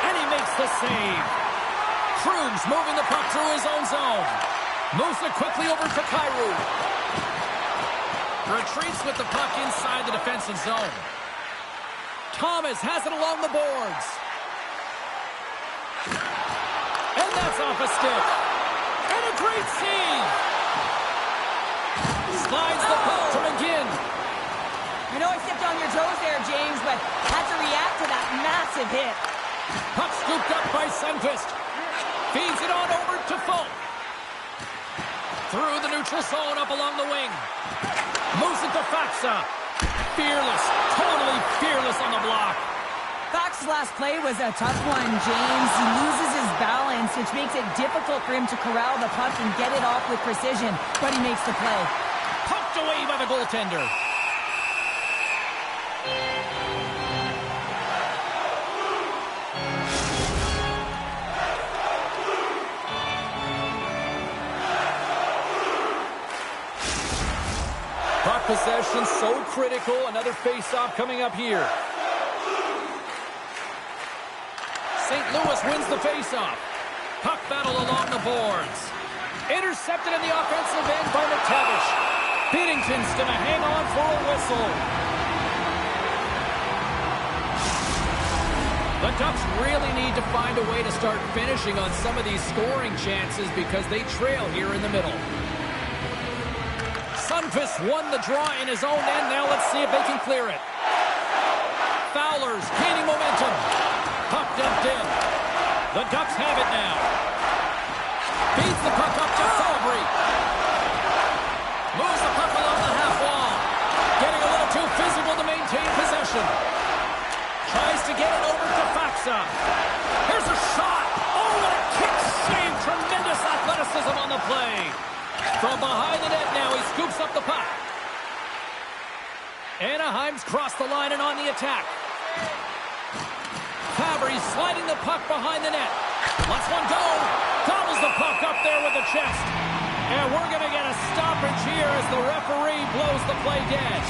And he makes the save. Krug's moving the puck through his own zone. Moves it quickly over to Kyrou. Retreats with the puck inside the defensive zone. Thomas has it along the boards. And that's off a stick. And a great save. Slides the puck to McGinn. I know I stepped on your toes there, James, but had to react to that massive hit. Puck scooped up by Sundqvist. Feeds it on over to Folk. Through the neutral zone up along the wing. Moves it to Faksa. Fearless, totally fearless on the block. Faksa's last play was a tough one, James. He loses his balance, which makes it difficult for him to corral the puck and get it off with precision, but he makes the play. Poked away by the goaltender. Puck possession so critical. Another face-off coming up here. St. Louis wins the face-off. Puck battle along the boards. Intercepted in the offensive end by McTavish. Binnington's going to hang on for a whistle. The Ducks really need to find a way to start finishing on some of these scoring chances because they trail here in the middle. Sundqvist won the draw in his own end. Now let's see if they can clear it. Fowler's gaining momentum. Puck dumped in. The Ducks have it now. Feeds the puck up to Fabry. Moves the puck along the half wall. Getting a little too physical to maintain possession. Tries to get it over to Faksa. Here's a shot. Oh, what a kick save. Tremendous athleticism on the play. From behind the net now, he scoops up the puck. Anaheim's crossed the line and on the attack. Fabry sliding the puck behind the net. Lets one go. Gobbles the puck up there with the chest. And we're going to get a stoppage here as the referee blows the play dead.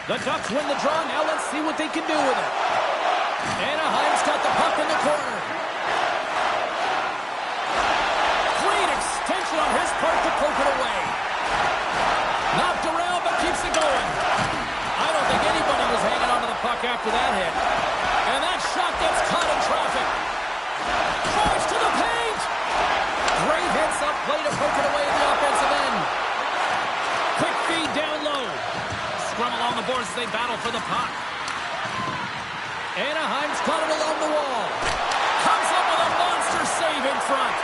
The Ducks win the draw. Now let's see what they can do with it. Anaheim's got the puck in the corner. Great extension on his part to poke it away. Knocked around but keeps it going. I don't think anybody was hanging onto the puck after that hit. And that shot gets caught in traffic. Drives to the paint. Great hits up play to poke it away in the offensive end. Quick feed down low. Scrum along the boards as they battle for the puck. Anaheim's got it along the wall. Comes up with a monster save in front.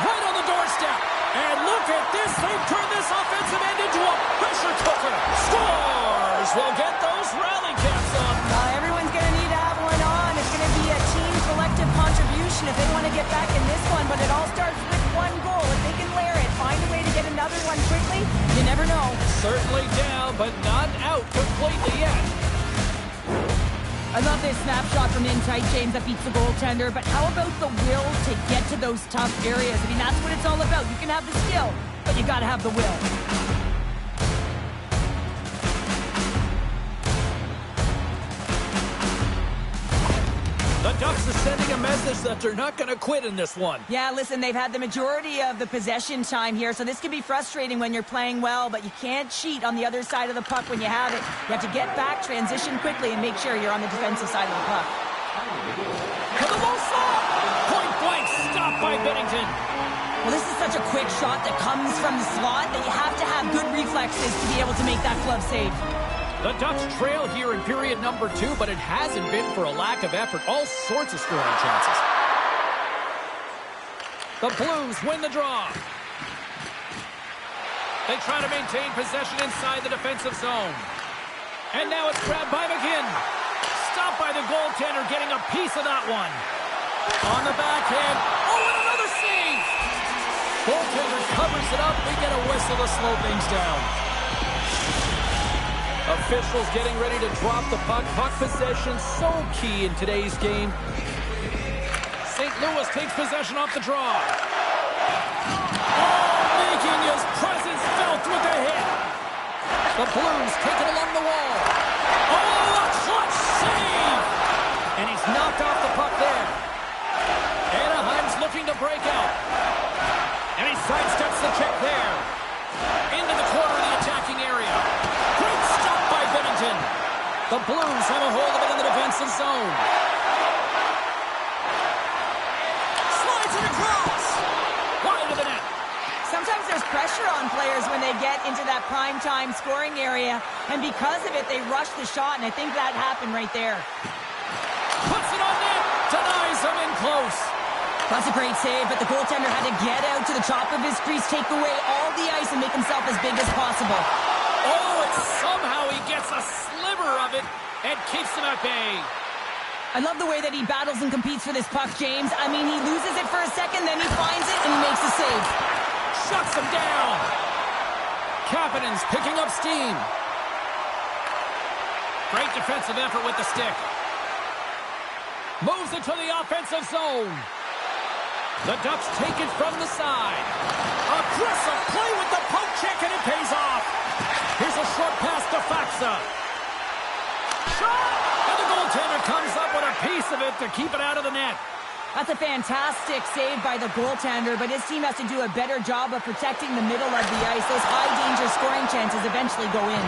Right on the doorstep. And look at this. They've turned this offensive end into a pressure cooker. Scores! We'll get those rally caps on. Everyone's going to need to have one on. It's going to be a team collective contribution if they want to get back in this one. But it all starts with one goal. If they can layer it, find a way to get another one quickly, you never know. Certainly down, but not out completely yet. I love this snapshot from in tight, James, that beats the goaltender. But how about the will to get to those tough areas? I mean, that's what it's all about. You can have the skill, but you got to have the will. The Ducks are sending a message that they're not going to quit in this one. Yeah, listen, they've had the majority of the possession time here, so this can be frustrating when you're playing well, but you can't cheat on the other side of the puck when you have it. You have to get back, transition quickly, and make sure you're on the defensive side of the puck. To the low slot! Point blank, stopped by Binnington. Well, this is such a quick shot that comes from the slot that you have to have good reflexes to be able to make that glove save. The Ducks trail here in period number 2, but it hasn't been for a lack of effort. All sorts of scoring chances. The Blues win the draw. They try to maintain possession inside the defensive zone. And now it's grabbed by McGinn. Stopped by the goaltender, getting a piece of that one. On the backhand. Oh, and another save! Goaltender covers it up. We get a whistle to slow things down. Officials getting ready to drop the puck. Puck possession so key in today's game. St. Louis takes possession off the draw. Oh, making his presence felt with a hit. The Blues take it along the wall. Oh, a clutch save! And he's knocked off the puck there. Anaheim's looking to break out. And he sidesteps the check there. Into the corner of the attacking area. Great stop by Binnington. The Blues have a hold of it in the defensive zone. Slides it across. Wide of the net. Sometimes there's pressure on players when they get into that prime-time scoring area, and because of it, they rush the shot, and I think that happened right there. Puts it on net. Denies him in close. That's a great save, but the goaltender had to get out to the top of his crease, take away all the ice, and make himself as big as possible. Oh, and somehow he gets a sliver of it and keeps him at bay. I love the way that he battles and competes for this puck, James. I mean, he loses it for a second, then he finds it, and he makes a save. Shuts him down. Kapanen's picking up steam. Great defensive effort with the stick. Moves it to the offensive zone. The Ducks take it from the side. Aggressive play with the poke check, and it pays off. Here's a short pass to Faksa. Shot! And the goaltender comes up with a piece of it to keep it out of the net. That's a fantastic save by the goaltender, but his team has to do a better job of protecting the middle of the ice. Those high-danger scoring chances eventually go in.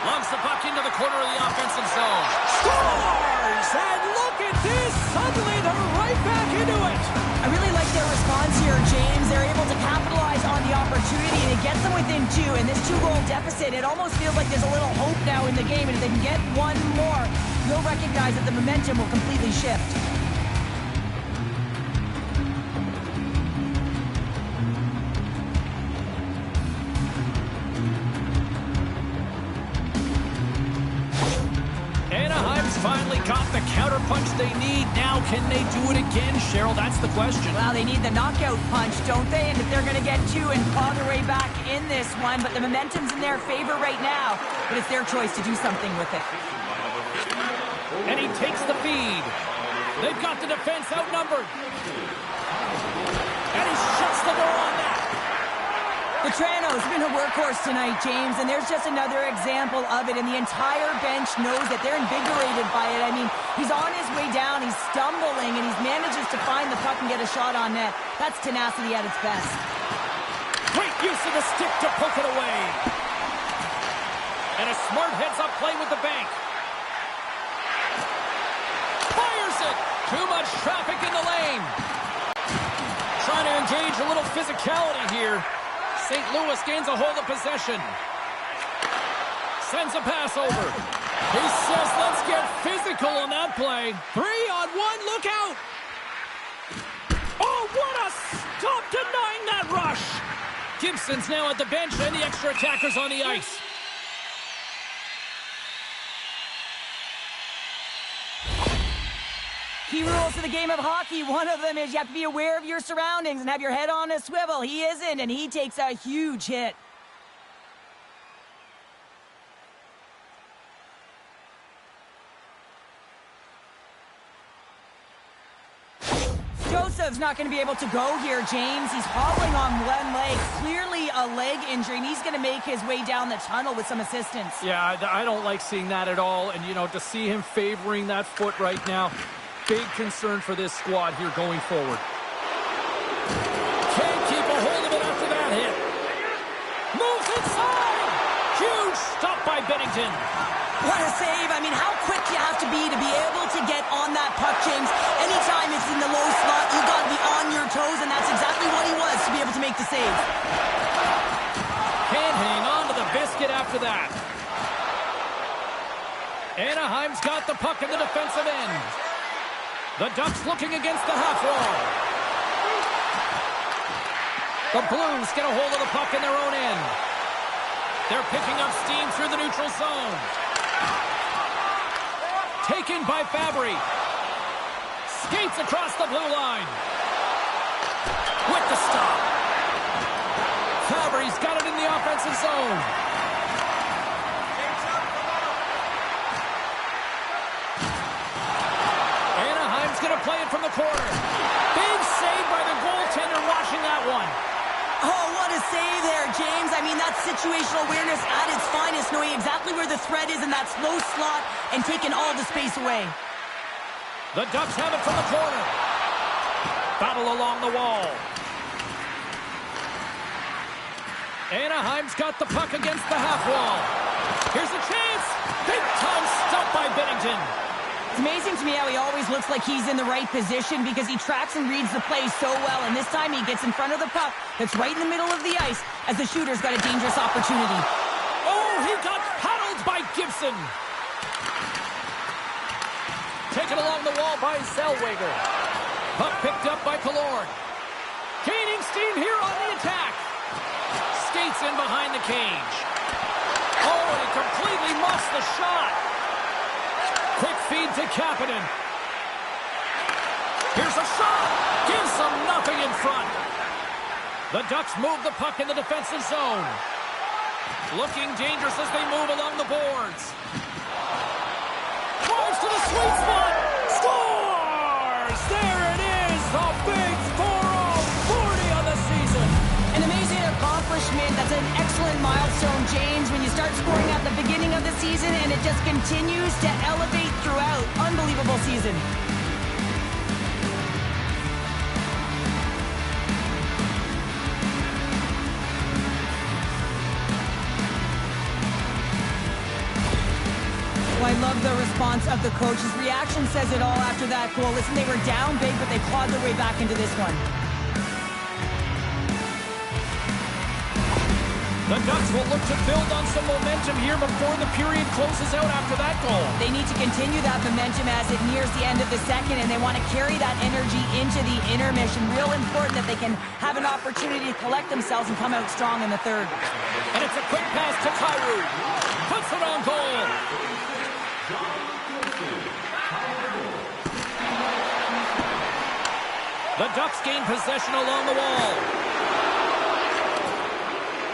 Lungs the puck into the corner of the offensive zone. Scores! And look at this! Suddenly they're right back into it! I really like their response here, James. They're able to capitalize on the opportunity, and it gets them within two. And this two-goal deficit, it almost feels like there's a little hope now in the game. And if they can get one more, you'll recognize that the momentum will completely shift. Finally got the counterpunch they need. Now, can they do it again, Cheryl? That's the question. Well, they need the knockout punch, don't they? And if they're going to get two and claw their way back in this one, but the momentum's in their favor right now. But it's their choice to do something with it. And he takes the feed. They've got the defense outnumbered. And he shuts the door on that. Petrano's been a workhorse tonight, James, and there's just another example of it, and the entire bench knows that they're invigorated by it. I mean, he's on his way down, he's stumbling, and he manages to find the puck and get a shot on net. That's tenacity at its best. Great use of the stick to poke it away. And a smart heads-up play with the bank. Fires it! Too much traffic in the lane. Trying to engage a little physicality here. St. Louis gains a hold of possession. Sends a pass over. He says, let's get physical on that play. 3-on-1, look out! Oh, what a stop denying that rush! Gibson's now at the bench and the extra attackers on the ice. Key rules to the game of hockey. One of them is you have to be aware of your surroundings and have your head on a swivel. He isn't, and he takes a huge hit. Joseph's not going to be able to go here, James. He's hobbling on one leg, clearly a leg injury, and he's going to make his way down the tunnel with some assistance. Yeah, I don't like seeing that at all, and, you know, to see him favoring that foot right now, big concern for this squad here going forward. Can't keep a hold of it after that hit. Moves inside. Huge stop by Bennington. What a save. I mean, how quick you have to be able to get on that puck, James. Anytime it's in the low slot, you got to be on your toes, and that's exactly what he was to be able to make the save. Can't hang on to the biscuit after that. Anaheim's got the puck in the defensive end. The Ducks looking against the half wall. The Blues get a hold of the puck in their own end. They're picking up steam through the neutral zone. Taken by Fabry. Skates across the blue line. With the stop. Fabry's got it in the offensive zone. Going to play it from the corner. Big save by the goaltender watching that one. Oh, what a save there, James. I mean, that's situational awareness at its finest, knowing exactly where the threat is in that slow slot and taking all the space away. The Ducks have it from the corner. Battle along the wall. Anaheim's got the puck against the half wall. Here's a chance. Big time stop by Bennington. It's amazing to me how he always looks like he's in the right position because he tracks and reads the play so well, and this time he gets in front of the puck that's right in the middle of the ice as the shooter's got a dangerous opportunity. Oh, he got paddled by Gibson. Taken along the wall by Zellweger. Puck picked up by Killorn. Gaining steam here on the attack. Skates in behind the cage. Oh, and he completely muffs the shot. Quick feed to Kapanen. Here's a shot. Gives them nothing in front. The Ducks move the puck in the defensive zone. Looking dangerous as they move along the boards. Drives to the sweet spot. Scores! There it is. The big 4-0-40 on the season. An amazing accomplishment. That's an excellent milestone, James, when you start scoring at the beginning of the season and it just continues to elevate throughout. Unbelievable season. of the coach. His reaction says it all after that goal. Listen, they were down big, but they clawed their way back into this one. The Ducks will look to build on some momentum here before the period closes out after that goal. They need to continue that momentum as it nears the end of the second, and they want to carry that energy into the intermission. Real important that they can have an opportunity to collect themselves and come out strong in the third. And it's a quick pass to Kyrou. Puts it on goal. The Ducks gain possession along the wall.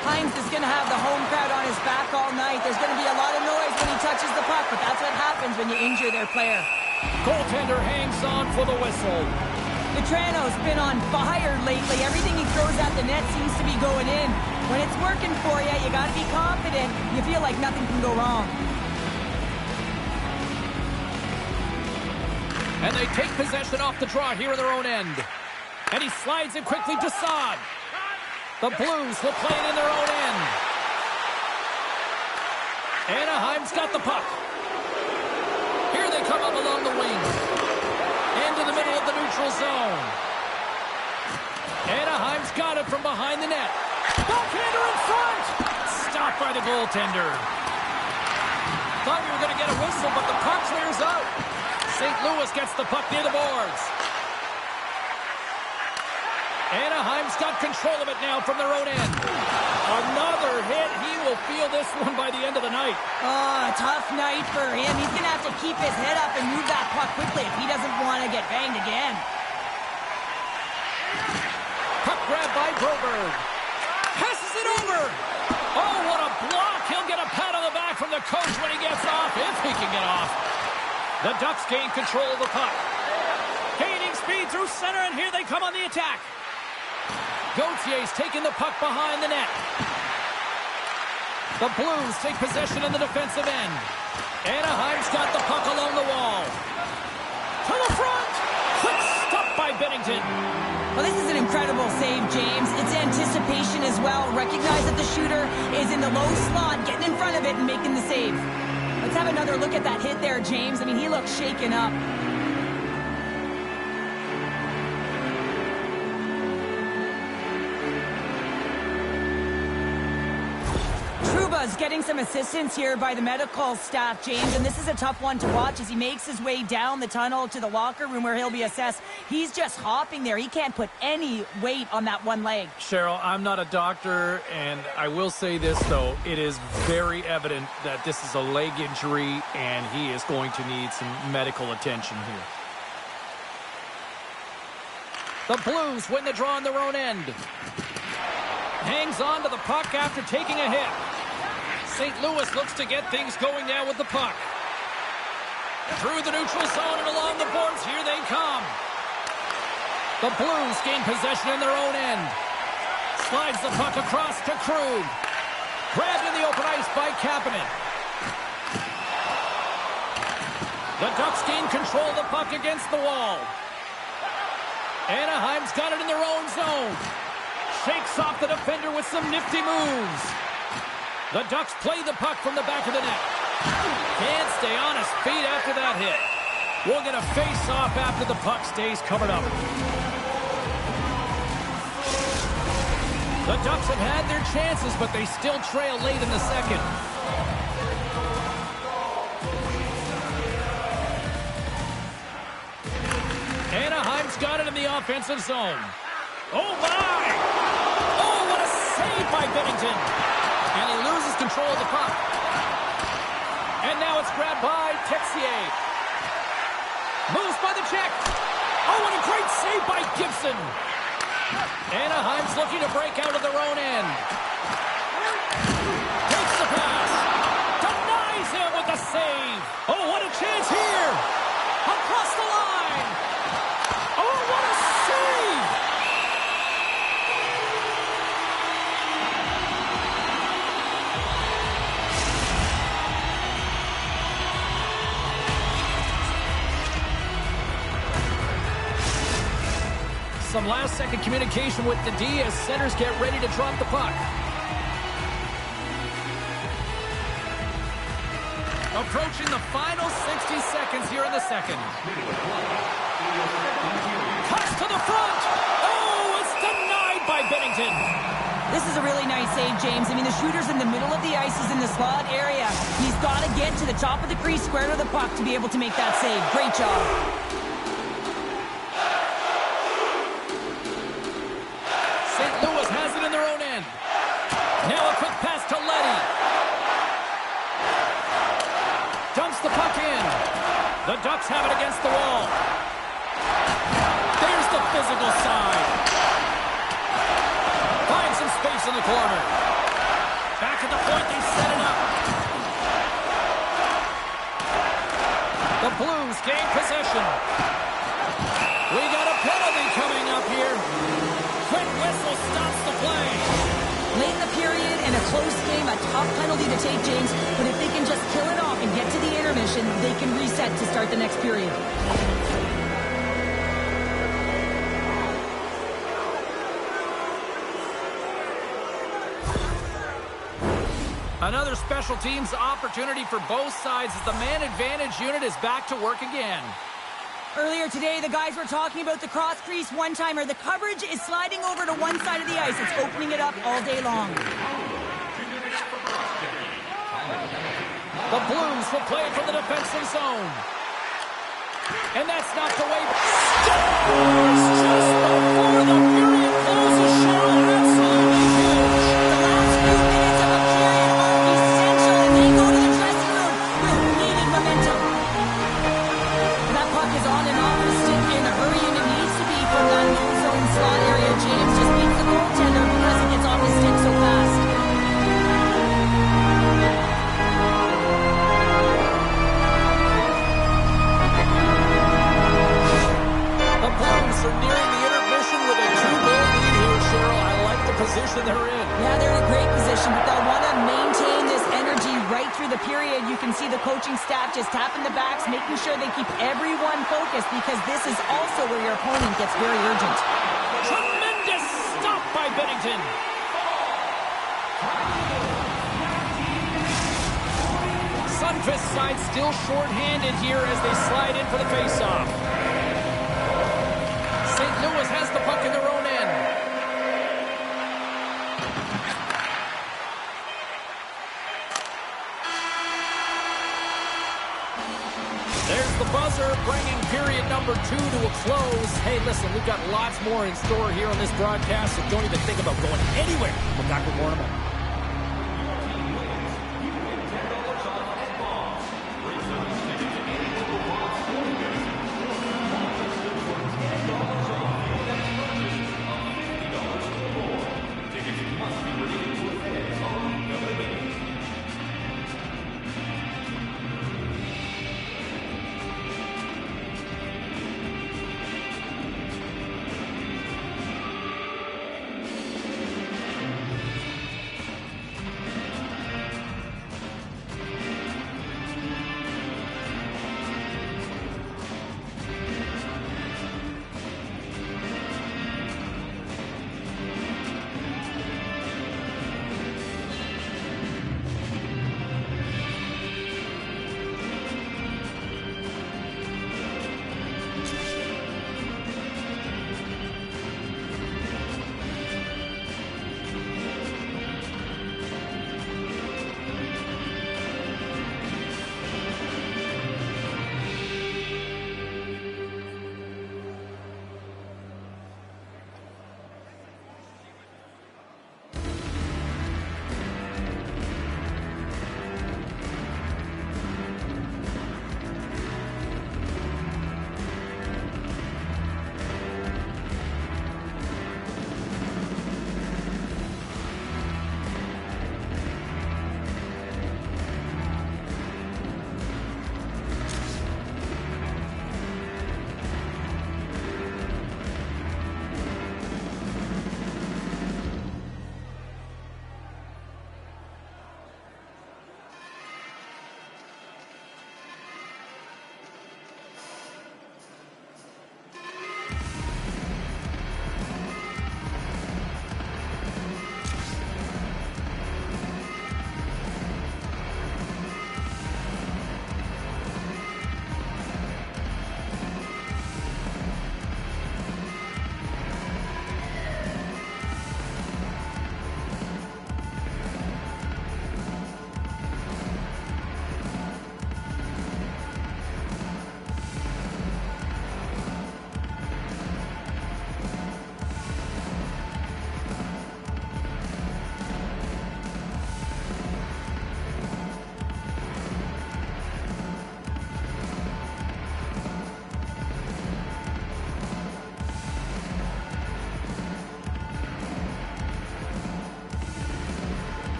Hines is going to have the home crowd on his back all night. There's going to be a lot of noise when he touches the puck, but that's what happens when you injure their player. Goaltender hangs on for the whistle. Vetrano's been on fire lately. Everything he throws at the net seems to be going in. When it's working for you, you got to be confident. You feel like nothing can go wrong. And they take possession off the draw here in their own end. And he slides it quickly to Saad. The Blues will play it in their own end. Anaheim's got the puck. Here they come up along the wing. Into the middle of the neutral zone. Anaheim's got it from behind the net. Backhander in front! Stopped by the goaltender. Thought we were going to get a whistle, but the puck clears out. St. Louis gets the puck near the boards. Anaheim's got control of it now from their own end. Another hit. He will feel this one by the end of the night. Oh, a tough night for him. He's going to have to keep his head up and move that puck quickly if he doesn't want to get banged again. Puck grab by Broberg. Passes it over. Oh, what a block. He'll get a pat on the back from the coach when he gets off, if he can get off. The Ducks gain control of the puck. Gaining speed through center, and here they come on the attack. Gautier's taking the puck behind the net. The Blues take possession in the defensive end. Anaheim's got the puck along the wall. To the front! Quick stop by Bennington. Well, this is an incredible save, James. It's anticipation as well. Recognize that the shooter is in the low slot, getting in front of it and making the save. Let's have another look at that hit there, James. I mean, he looks shaken up. Trouba's getting some assistance here by the medical staff, James, and this is a tough one to watch as he makes his way down the tunnel to the locker room where he'll be assessed. He's just hopping there. He can't put any weight on that one leg. Cheryl, I'm not a doctor, and I will say this, though. It is very evident that this is a leg injury, and he is going to need some medical attention here. The Blues win the draw on their own end. Hangs on to the puck after taking a hit. St. Louis looks to get things going now with the puck. Through the neutral zone and along the boards, here they come. The Blues gain possession in their own end. Slides the puck across to Krug. Grabbed in the open ice by Kapanen. The Ducks gain control of the puck against the wall. Anaheim's got it in their own zone. Shakes off the defender with some nifty moves. The Ducks play the puck from the back of the net. Can't stay on his feet after that hit. We'll get a face-off after the puck stays covered up. The Ducks have had their chances, but they still trail late in the second. Anaheim's got it in the offensive zone. Oh, my! Oh, what a save by Bennington! And he loses control of the puck. And now it's grabbed by Texier. Moves by the check. Oh, what a great save by Gibson. Anaheim's looking to break out of their own end. Takes the pass. Denies him with the save. Oh, what a chance here. Across the line. Oh, what a save. Some last-second communication with the D as centers get ready to drop the puck. Approaching the final 60 seconds here in the second. Cuts to the front. Oh, it's denied by Bennington. This is a really nice save, James. I mean, the shooter's in the middle of the ice. He's in the slot area. He's got to get to the top of the crease, square to the puck to be able to make that save. Great job. St. Louis has it in their own end. Now a quick pass to Leddy. Dumps the puck in. The Ducks have it against the wall. There's the physical side. Finds some space in the corner. Back at the point, they set it up. The Blues gain possession. We got a penalty coming up here. Quick whistle stops the play. Late in the period and a close game, a tough penalty to take, James. But if they can just kill it off and get to the intermission, they can reset to start the next period. Another special teams opportunity for both sides as the man advantage unit is back to work again. Earlier today, the guys were talking about the cross-crease one-timer. The coverage is sliding over to one side of the ice. It's opening it up all day long. The Blues will play from the defensive zone. And that's knocked away. Scores just before the period closes. Cheryl, absolutely huge. The last few minutes of a period are essential, and they go to the dressing room with needed momentum. That puck is on and off the stick in the hurry, and it needs to be from that no-zone slot area. James just beats the goaltender because it gets off the stick so fast. The Blues are nearing the intermission with a 2-goal lead here, Cheryl. I like the position they're in. Yeah, they're in a great position, but they'll want to maintain this energy right through the period. You can see the coaching staff just tapping the backs, making sure they keep everyone focused, because this is also where your opponent gets very urgent. Tremendous stop by Bennington. Sunfist side still short-handed here as they slide in for the face-off. St. Louis has the puck in their own end. There's the buzzer, bringing period number 2 to a close. Hey, listen, we've got lots more in store here on this broadcast, so don't even think about going anywhere. We'll back with more in a moment.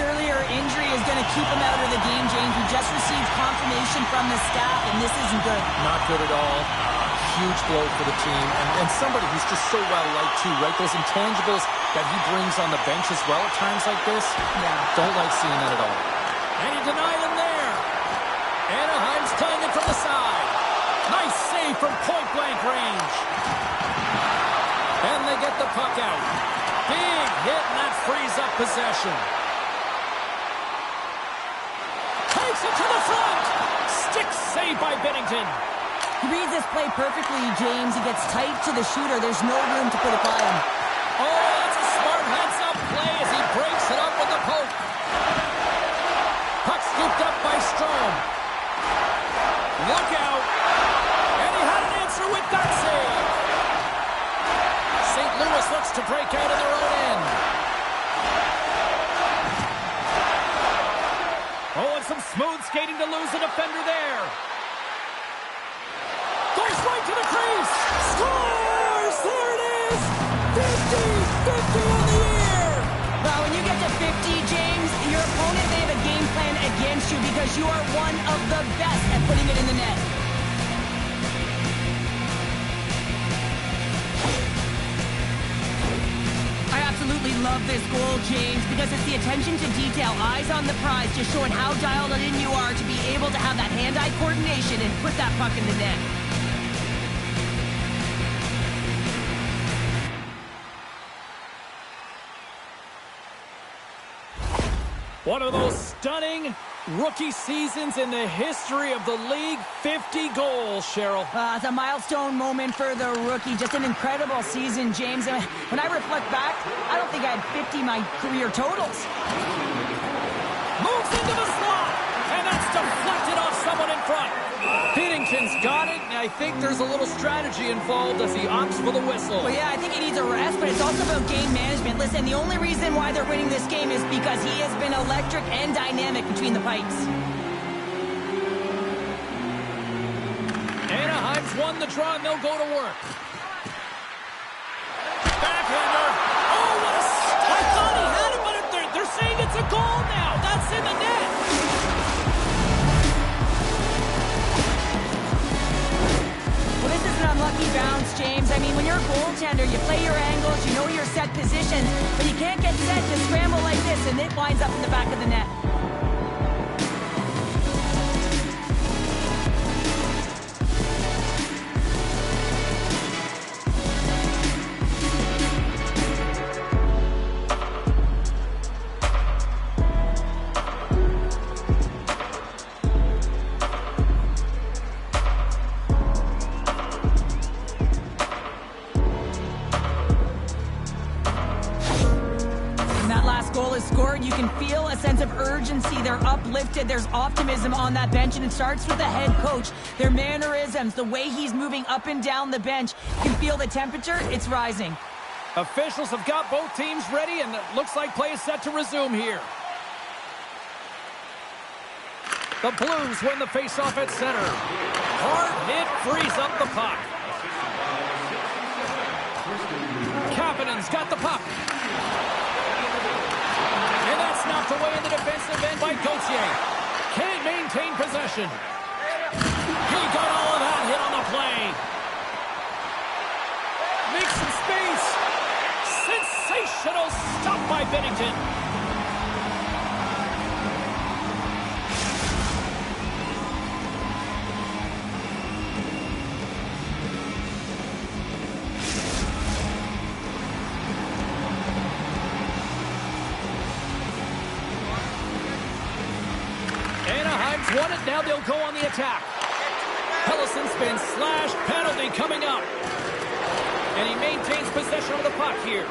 earlier injury is going to keep him out of the game, James. We just received confirmation from the staff, and this isn't good. Not good at all. Huge blow for the team, and somebody who's just so well-liked too, right? Those intangibles that he brings on the bench as well at times like this, don't like seeing that at all. And he denied him there. Anaheim's playing it from the side. Nice save from point-blank range. And they get the puck out. Big hit, and that frees up possession. Takes it to the front. Stick save by Binnington. He reads this play perfectly, James. He gets tight to the shooter. There's no room to put it by him. Oh, that's a smart heads-up play as he breaks it up with the poke. Puck scooped up by Strome. Look out. And he had an answer with that save. St. Louis looks to break out of their own end. Oh, and some smooth skating to lose a defender there. Goes right to the crease. Scores! There it is! 50-50 on the year! Well, when you get to 50, James, your opponent may have a game plan against you because you are one of the best at putting it in the net. I absolutely love this goal, James, because it's the attention to detail, eyes on the prize, just showing how dialed in you are to be able to have that hand-eye coordination and put that puck in the net. One of those stunning rookie seasons in the history of the league. 50 goals, Cheryl. It's a milestone moment for the rookie. Just an incredible season, James. And when I reflect back, I don't think I had 50 my career totals. Moves into the slot, and that's deflected off someone in front. Binnington's got it, and I think there's a little strategy involved as he opts for the whistle. Well, yeah, I think he needs a rest, but it's also about game management. Listen, the only reason why they're winning this game is because he has been electric and dynamic between the pipes. Anaheim's won the draw, and they'll go to work. Backhander. Oh, what a... I thought he had it, but they're saying it's a goal now. That's in the net. Well, this is an unlucky bounce, James. I mean, when you're a goaltender, you play your angles, you know your set positions, but you can't get set to scramble like this, and it winds up in the back of the net. You can feel a sense of urgency. They're uplifted. There's optimism on that bench, and it starts with the head coach. Their mannerisms, the way he's moving up and down the bench. You can feel the temperature. It's rising. Officials have got both teams ready, and it looks like play is set to resume here. The Blues win the faceoff at center. Hard hit frees up the puck. Kapanen's got the puck. And that's knocked away in the defensive end by Gauthier. Can't maintain possession. He got all of that hit on the play. Makes some space. Sensational stop by Binnington. Won it, now they'll go on the attack. Hellison's been slashed, penalty coming up. And he maintains possession of the puck here.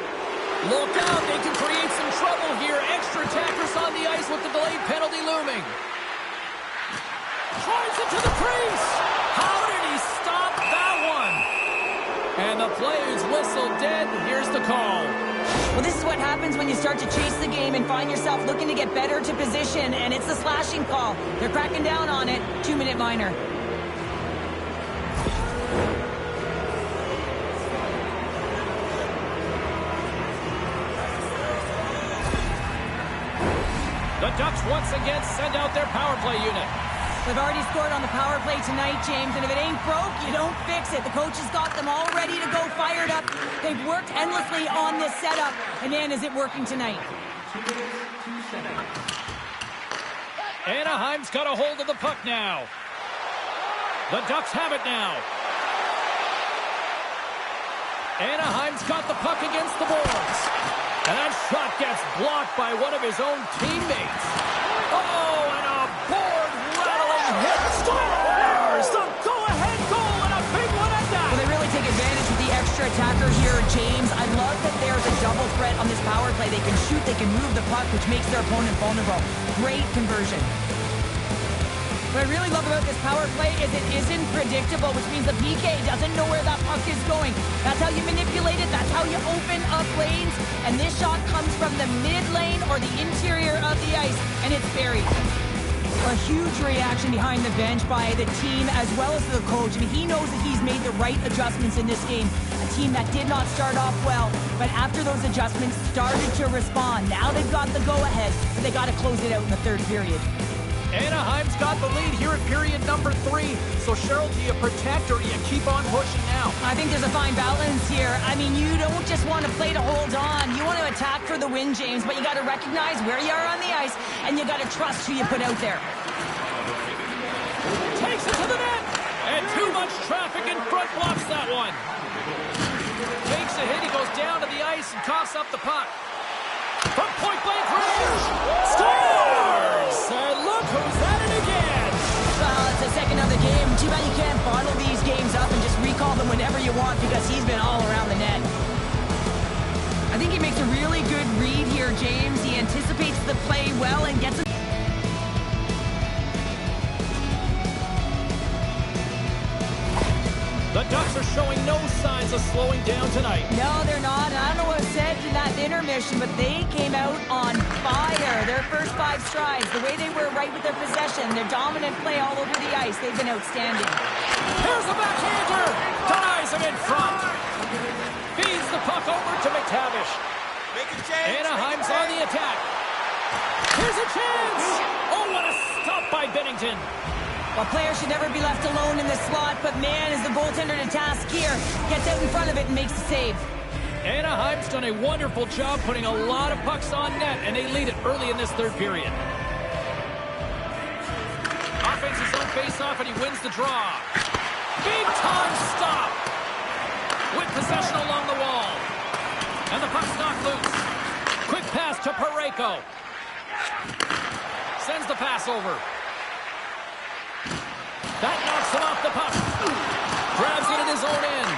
Look out, they can create some trouble here. Extra attackers on the ice with the delayed penalty looming. Drives it to the crease. How did he stop that one? And the play is whistled dead. Here's the call. Well, this is what happens when you start to chase the game and find yourself looking to get better to position, and it's the slashing call. They're cracking down on it. 2-minute minor. The Ducks once again send out their power play unit. They've already scored on the power play tonight, James, and if it ain't broke, you don't fix it. The coach has got them all ready to go, fired up. They've worked endlessly on this setup, and man, is it working tonight. Anaheim's got a hold of the puck now. The Ducks have it now. Anaheim's got the puck against the boards. And that shot gets blocked by one of his own teammates. Oh, and a board-rattling hit. Scores! The go-ahead goal, and a big one at that. Well, they really take advantage of the extra attacker here, James. I love that there's a double threat on this power play. They can shoot, they can move the puck, which makes their opponent vulnerable. Great conversion. What I really love about this power play is it isn't predictable, which means the PK doesn't know where that puck is going. That's how you manipulate it. That's how you open up lanes. And this shot comes from the mid lane or the interior of the ice, and it's buried. A huge reaction behind the bench by the team as well as the coach. I mean, he knows that he's made the right adjustments in this game. A team that did not start off well, but after those adjustments started to respond. Now they've got the go-ahead, but they got to close it out in the third period. Anaheim's got the lead here at period number 3. So, Cheryl, do you protect or do you keep on pushing now? I think there's a fine balance here. I mean, you don't just want to play to hold on. You want to attack for the win, James, but you got to recognize where you are on the ice, and you got to trust who you put out there. Takes it to the net, and too much traffic in front blocks that one. Takes a hit, he goes down to the ice and coughs up the puck. From point-blank range, scores! And look who's at it again! Well, it's the second of the game. Too bad you can't bottle these games up and just recall them whenever you want because he's been all around the net. I think he makes a really good read here, James. He anticipates the play well and gets it. The Ducks are showing no signs of slowing down tonight. No, they're not. I don't know what was said in that intermission, but they came out on fire. Their first 5 strides, the way they were right with their possession, their dominant play all over the ice, they've been outstanding. Here's the backhander. Ties him in front. Feeds the puck over to McTavish. Anaheim's on the attack. Here's a chance. Oh, what a stop by Bennington. Well, players should never be left alone in the slot, but man, is the goaltender to task here. Gets out in front of it and makes the save. Anaheim's done a wonderful job putting a lot of pucks on net, and they lead it early in this third period. Offense's own face-off, and he wins the draw. Big-time stop! With possession along the wall. And the puck's knocked loose. Quick pass to Parayko. Sends the pass over. That knocks him off the puck. Grabs it at his own end.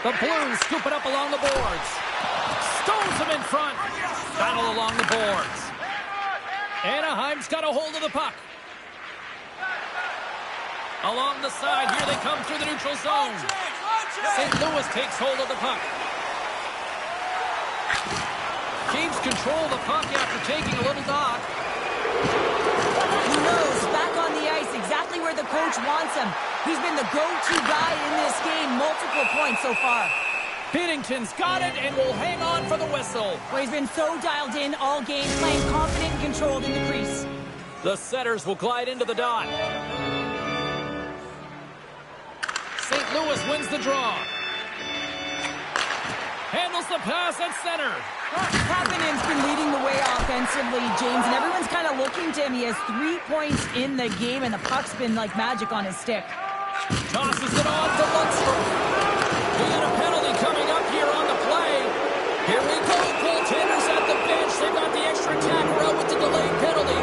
The Blues scoop it up along the boards. Stones him in front. Battle along the boards. Anaheim's got a hold of the puck. Along the side, here they come through the neutral zone. St. Louis takes hold of the puck. Keeps control of the puck after taking a little knock. Who knows? Back on the ice, exactly where the coach wants him. He's been the go-to guy in this game, multiple points so far. Binnington's got it and will hang on for the whistle. Well, he's been so dialed in all game, playing confident and controlled in the crease. The setters will glide into the dot. St. Louis wins the draw. Handles the pass at center. Kapanen's been leading the way offensively, James, and everyone's kind of looking to him. He has 3 points in the game, and the puck's been like magic on his stick. Tosses it on to Lundstrom. We got a penalty coming up here on the play. Here we go. Goaltenders at the bench. They've got the extra attacker out with the delayed penalty.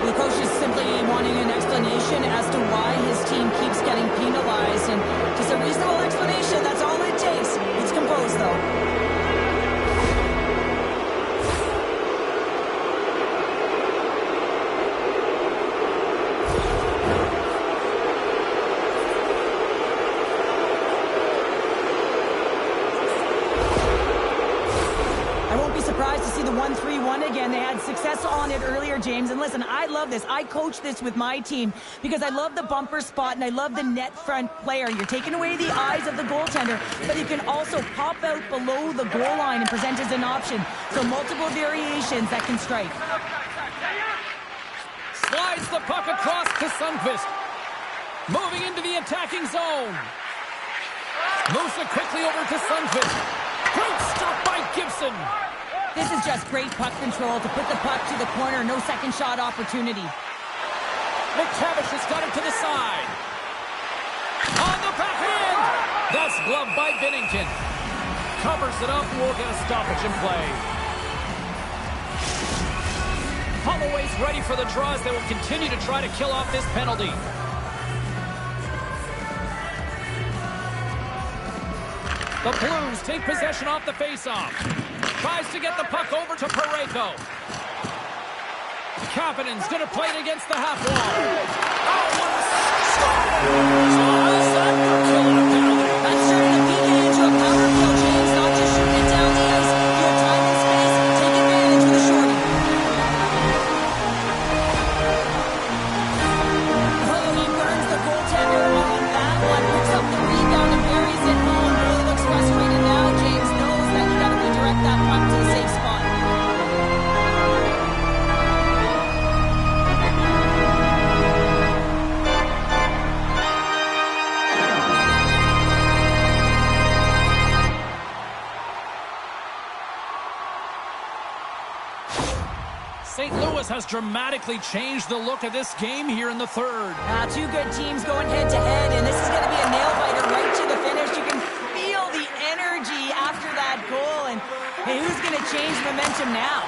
The coach is simply wanting an explanation as to why his team keeps getting penalized, and just a reasonable explanation, that's all it takes. It's composed, though. Surprised to see the 1-3-1 again. They had success on it earlier, James. And listen, I love this. I coach this with my team because I love the bumper spot and I love the net front player. You're taking away the eyes of the goaltender, but you can also pop out below the goal line and present as an option. So multiple variations that can strike. the puck across to Sundqvist. Moving into the attacking zone. Moves it quickly over to Sundqvist. Great stop by Gibson. This is just great puck control to put the puck to the corner. No second shot opportunity. McTavish has got it to the side. On the backhand. That's gloved by Binnington. Covers it up and we'll get a stoppage in play. Holloway's ready for the draws. They will continue to try to kill off this penalty. The Blues take possession off the faceoff. Tries to get the puck over to Parayko. Kapanen's going to play it against the half wall. Oh, what a stop! Killing a penalty. That's turning the PK into a power kill, James. Not just shooting it down the ice. You have time and space. Take advantage with a shorty. Oh, he burns the goaltender on that one. Picks up the rebound and buries it home. Really looks frustrated now. James knows that you got to redirect that puck to the safe spot. St. Louis has dramatically changed the look of this game here in the third. Two good teams going head-to-head, and this is going to be a nail-biter right to the finish. You can feel the energy after that goal, and hey, who's going to change momentum now?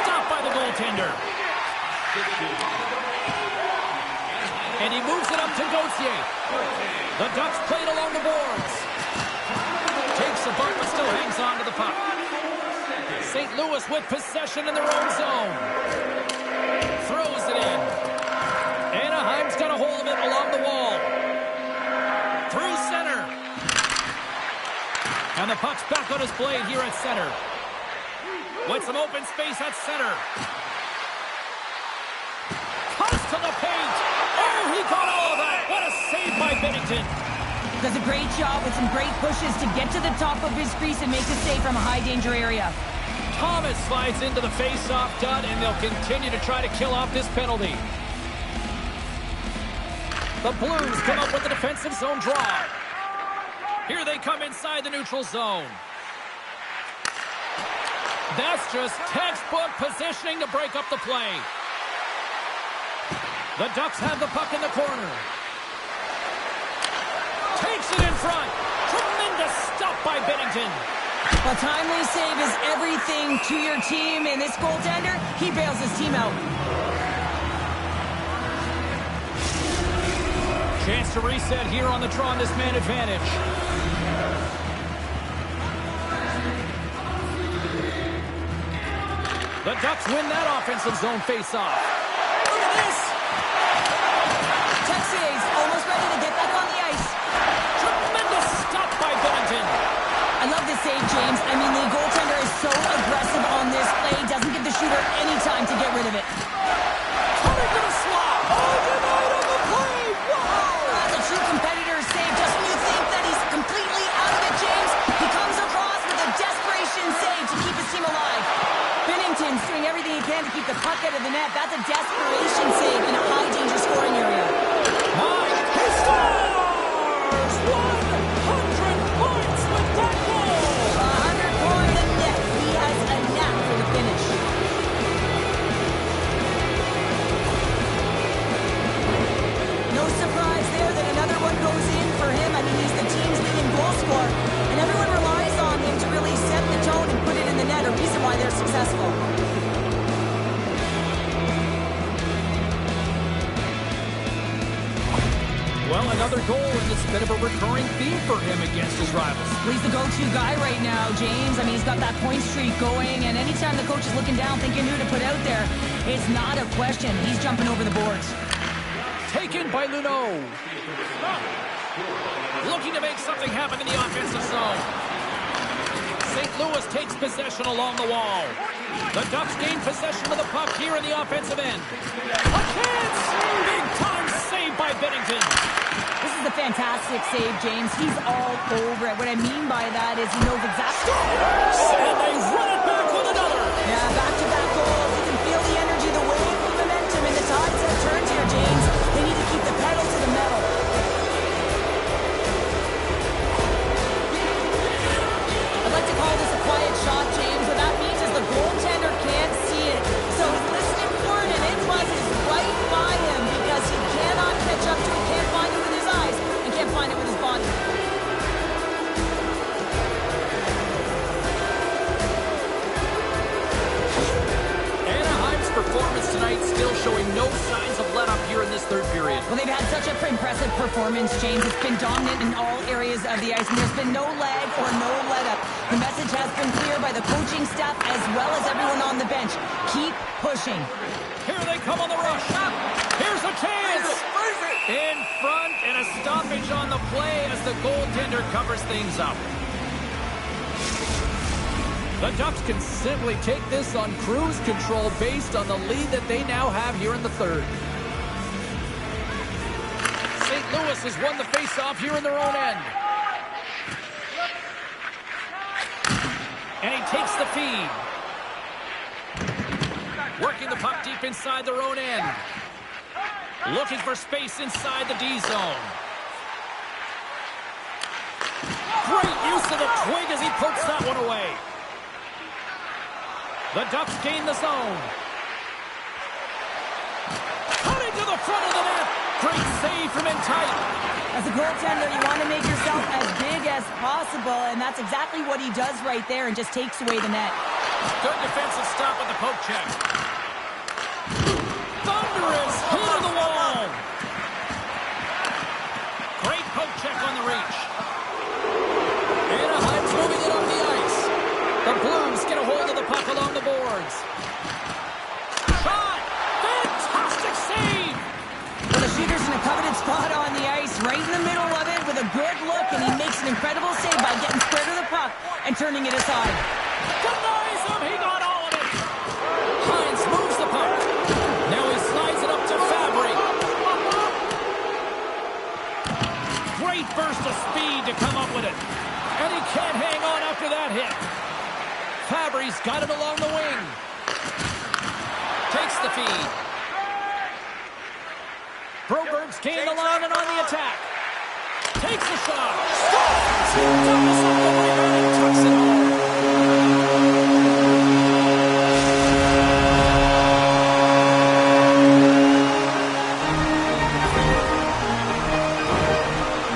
Stopped by the goaltender. And he moves it up to Gauthier. The Ducks played along the boards. Takes a bump, but still hangs on to the puck. St. Louis with possession in their own zone. Throws it in. Anaheim's got a hold of it along the wall. Through center. And the puck's back on his blade here at center. With some open space at center. Comes to the paint. Oh, he got all of that. What a save by Binnington. Does a great job with some great pushes to get to the top of his crease and make a save from a high-danger area. Thomas slides into the face-off dot, and they'll continue to try to kill off this penalty. The Blues come up with the defensive zone draw. Here they come inside the neutral zone. That's just textbook positioning to break up the play. The Ducks have the puck in the corner. Takes it in front. Tremendous stop by Binnington. A timely save is everything to your team, and this goaltender, he bails his team out. Chance to reset here on the draw on this man advantage. The Ducks win that offensive zone face-off. Look at this. Texas almost ready to get back on the ice. Tremendous stop by Binnington. I love this save, James. I mean, the goaltender is so aggressive on this play. Doesn't give the shooter any time to get rid of it. Coming to the slot. Oh, denied on the play. Wow. That's a true competitor's save. Just when you think that he's completely out of it, James, he comes across with a desperation save to keep his team alive. Binnington's doing everything he can to keep the puck out of the net. That's a desperation save in a high-danger scoring area. Mike, he scores! 100 points with that goal! 100 points in net. He has a knack for the finish. No surprise there that another one goes in for him. I mean, he's the team's leading goal scorer, and everyone relies on him to really set the tone and put it in the net, a reason why they're successful. Well, another goal, and it's a bit of a recurring theme for him against his rivals. Well, he's the go-to guy right now, James. I mean, he's got that point streak going, and anytime the coach is looking down thinking who to put out there, it's not a question. He's jumping over the boards. Taken by Luneau. Looking to make something happen in the offensive zone. St. Louis takes possession along the wall. The Ducks gain possession of the puck here in the offensive end. A chance! Big-time save by Binnington. This is a fantastic save, James. He's all over it. What I mean by that is he knows exactly... And they run it back with another. Yeah, back-to-back goals. You can feel the energy, the wave, the momentum, and the tides have turned. an impressive performance, James. It's been dominant in all areas of the ice, and there's been no lag or no let-up. The message has been clear by the coaching staff as well as everyone on the bench. Keep pushing. Here they come on the rush. Here's a chance. In front, and a stoppage on the play as the goaltender covers things up. The Ducks can simply take this on cruise control based on the lead that they now have here in the third. St. Louis has won the faceoff here in their own end. And he takes the feed. Working the puck deep inside their own end. Looking for space inside the D zone. Great use of the twig as he pokes that one away. The Ducks gain the zone. Cutting to the front of the net. Great save from in tight. As a goaltender, you want to make yourself as big as possible, and that's exactly what he does right there and just takes away the net. Good defensive stop with the poke check. Thunderous hit to the wall. Great poke check on the reach. Anaheim's moving it up the ice. The Blues get a hold of the puck along the boards. Shot! Fantastic save! Well, the shooter's in a coveted spot on the ice, right in the middle of it with a good look, and he makes an incredible save by getting square to the puck and turning it aside. Denies him! He got all of it! Hines moves the puck. Now he slides it up to Fabry. Great burst of speed to come up with it. And he can't hang on after that hit. Fabry's got it along the wing. Takes the feed. Broberg's gained the line and on the attack. Takes the shot. Scores! Doubles up the rebound and tucks it home.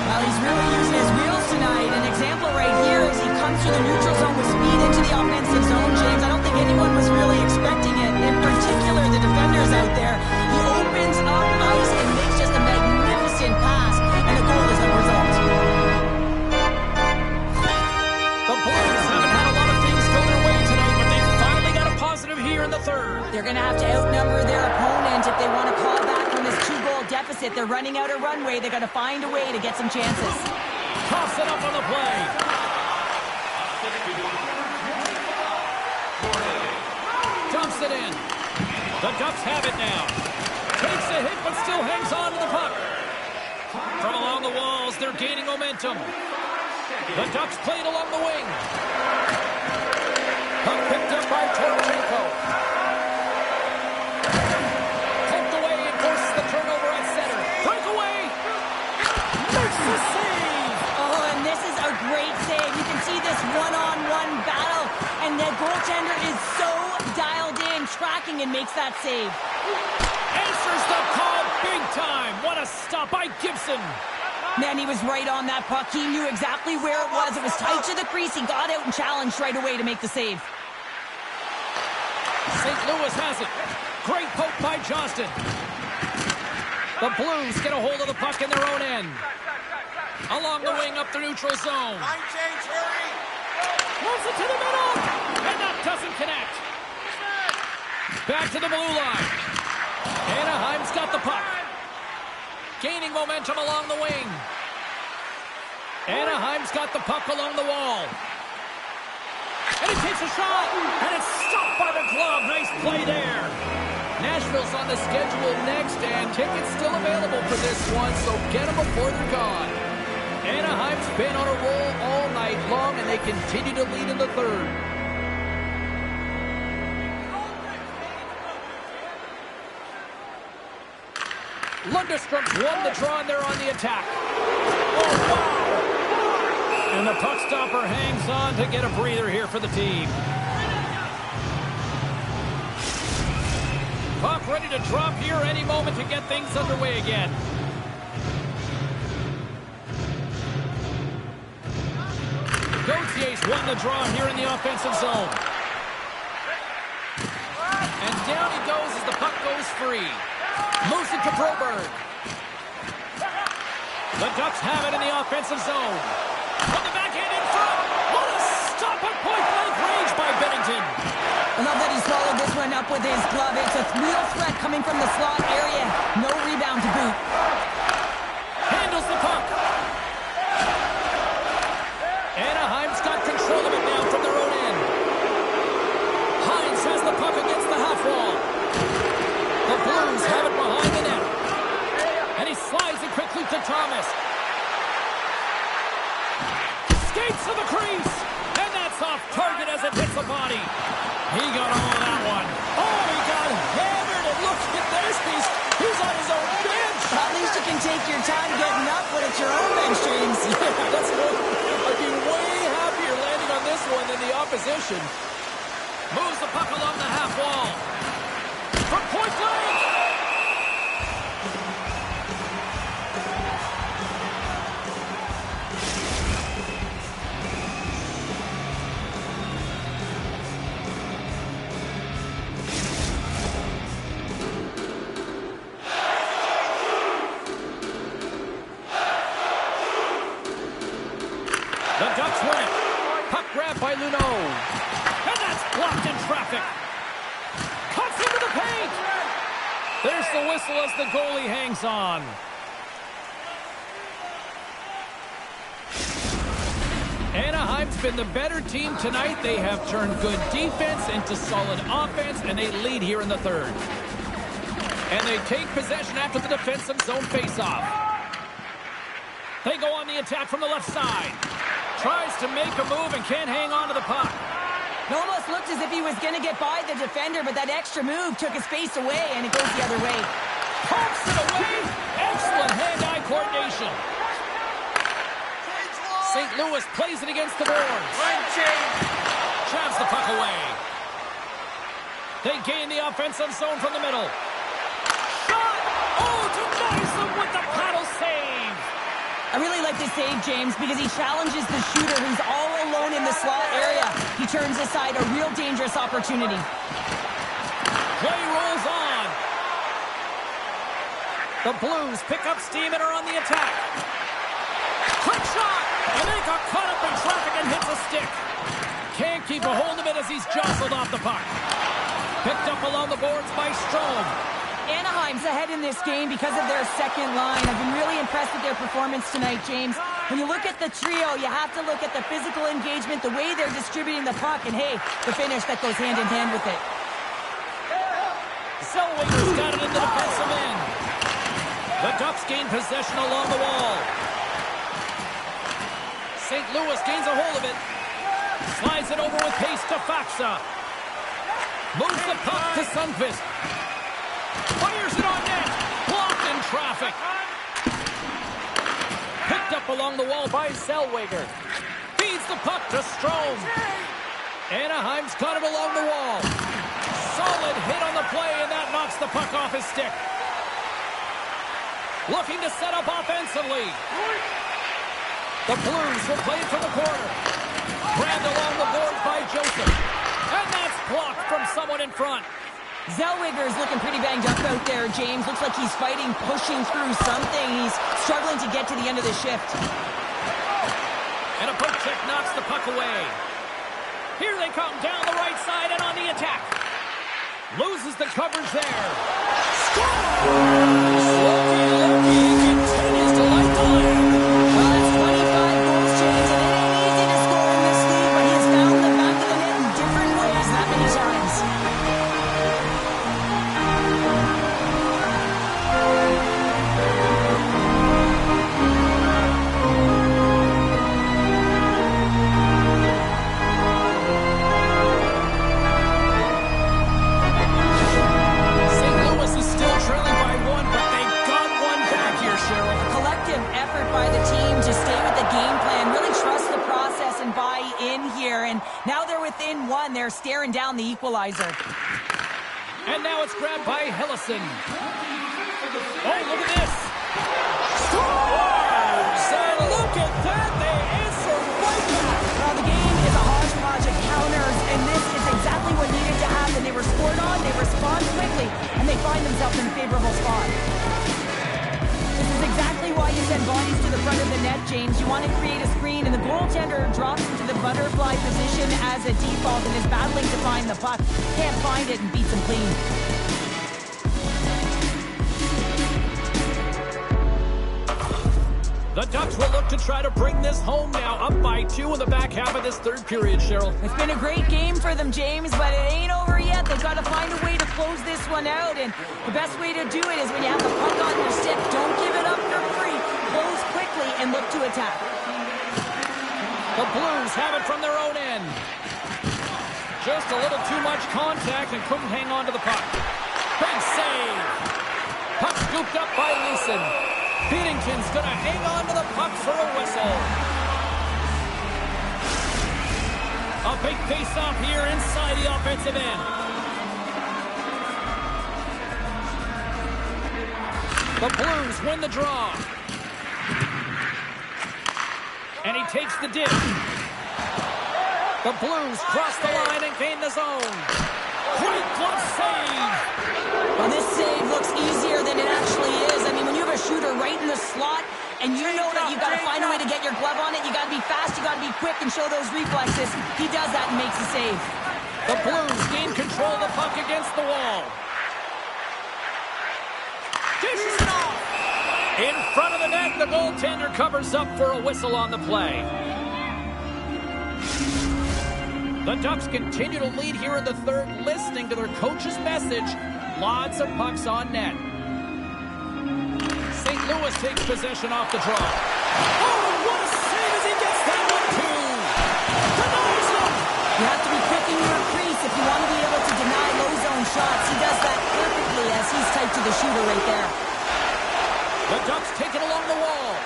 Well, he's really using his wheels tonight. An example right here is he comes through the neutral zone with speed into the offensive zone, James. I don't think anyone was really expecting it. In particular, the defenders out there. He opens up ice and makes just a magnificent pass, and the goal is the result. The Blues haven't had a lot of things go their way tonight, but they finally got a positive here in the third. They're going to have to outnumber their opponent if they want to call back from this 2-goal deficit. They're running out of runway. They're going to find a way to get some chances. Toss it up on the play. Dumps it in. The Ducks have it now. Takes a hit, but still hangs on to the puck. From along the walls, they're gaining momentum. The Ducks played along the wing. Puck picked up by Torchenko. Poked away and forces the turnover at center. Breakaway. Makes the save. Oh, and this is a great save. You can see this one-on-one battle, and the goaltender is so dialed in, tracking, and makes that save. Answers the call big time. What a stop by Gibson. Man, he was right on that puck. He knew exactly where it was. It was tight to the crease. He got out and challenged right away to make the save. St. Louis has it. Great poke by Johnston. The Blues get a hold of the puck in their own end. Along the wing up the neutral zone. Moves it to the middle. And that doesn't connect. Back to the blue line. Anaheim's got the puck. Gaining momentum along the wing. Anaheim's got the puck along the wall. And he takes a shot. And it's stopped by the glove. Nice play there. Nashville's on the schedule next, and tickets still available for this one, so get them before they're gone. Anaheim's been on a roll all night long, and they continue to lead in the third. Lundstrom's won the draw, and they're on the attack. Oh, wow! And the puck stopper hangs on to get a breather here for the team. Puck ready to drop here any moment to get things underway again. Gautier's won the draw here in the offensive zone. And down he goes as the puck goes free. Moves it to Broberg. The Ducks have it in the offensive zone. On the backhand in front. What a stop at point-blank range by Bennington. I love that he swallowed this one up with his glove. It's a real threat coming from the slot area. No rebound to boot. Handles the puck. Anaheim's got control of it now from their own end. Hines has the puck against the half wall. The Blues have it behind the net. And he slides it quickly to Thomas. Skates to the crease. And that's off target as it hits the body. He got all of that one. Oh, he got hammered. And look at this. He's on his own bench. At least you can take your time getting up when it's your own bench, James. Yeah, that's good. I'd be way happier landing on this one than the opposition. Moves the puck along the half wall. From point blank. The Ducks win it. Puck grab by Luneau. And that's blocked in traffic. Cuts into the paint. There's the whistle as the goalie hangs on. Anaheim's been the better team tonight. They have turned good defense into solid offense, and they lead here in the third. And they take possession after the defensive zone faceoff. They go on the attack from the left side. Tries to make a move and can't hang on to the puck. It almost looked as if he was going to get by the defender, but that extra move took his face away, and it goes the other way. Pumps it away. Excellent hand-eye coordination. St. Louis plays it against the boards. Traps the puck away. They gain the offensive zone from the middle. Shot! Oh, denies them with the paddle save. I really like this save, James, because he challenges the shooter who's all alone in the slot area. He turns aside a real dangerous opportunity. Play rolls on. The Blues pick up steam and are on the attack. Quick shot! And they got caught up in traffic and hits a stick. Can't keep a hold of it as he's jostled off the puck. Picked up along the boards by Strome. Anaheim's ahead in this game because of their second line. I've been really impressed with their performance tonight, James. When you look at the trio, you have to look at the physical engagement, the way they're distributing the puck, and hey, the finish that goes hand in hand with it. Zellweger's got it in the defensive end. The Ducks gain possession along the wall. St. Louis gains a hold of it. Slides it over with pace to Faksa. Moves the puck to Sundqvist. Fires it on net. Blocked in traffic. Picked up along the wall by Zellweger. Feeds the puck to Strome. Anaheim's got it along the wall. Solid hit on the play, and that knocks the puck off his stick. Looking to set up offensively. The Blues will play it from the corner. Grabbed along the board by Joseph. And that's blocked from someone in front. Zellweger is looking pretty banged up out there, James. Looks like he's fighting, pushing through something. He's struggling to get to the end of the shift. And a poke check knocks the puck away. Here they come down the right side and on the attack. Loses the coverage there. Scores! Loki continues to light the lead. Well, that's 25 goals, James, and it ain't easy to score in this league, but he's found the back of the net in different ways that many times. By the team to stay with the game plan, really trust the process and buy in here. And now they're within one. They're staring down the equalizer. And now it's grabbed by Hellison. Oh, look at this. Scores! And look at that. They answer right back. Well, the game is a hodgepodge of counters, and this is exactly what needed to happen. They were scored on, they respond quickly, and they find themselves in a favorable spot. This is exactly why you send bodies to the front of the net, James. You want to create a screen, and the goaltender drops into the butterfly position as a default and is battling to find the puck. Can't find it and beats him clean. The Ducks will look to try to bring this home now, up by 2 in the back half of this third period, Cheryl. It's been a great game for them, James, but it ain't over yet. They've got to find a way to close this one out, and the best way to do it is when you have the puck on your stick. Don't give it up for free. Close quickly and look to attack. The Blues have it from their own end. Just a little too much contact and couldn't hang on to the puck. Big save. Puck scooped up by Leeson. Binnington's going to hang on to the puck for a whistle. A big face-off here inside the offensive end. The Blues win the draw. And he takes the dip. The Blues cross the line and gain the zone. Great glove save. Well, this save looks easier than it actually is. I mean, when you have a shooter right in the slot and you know that you've got to find a way to get your glove on it, you got to be fast, you got to be quick and show those reflexes. He does that and makes the save. The Blues gain control of the puck against the wall. Dishes it off. In front of the net, the goaltender covers up for a whistle on the play. The Ducks continue to lead here in the third, listening to their coach's message. Lots of pucks on net. St. Louis takes possession off the draw. Oh, what a save as he gets that one, too. Denies him. You have to be quick in your crease if you want to be able to deny low zone shots. He does that perfectly as he's tight to the shooter right there. The Ducks take it along the wall.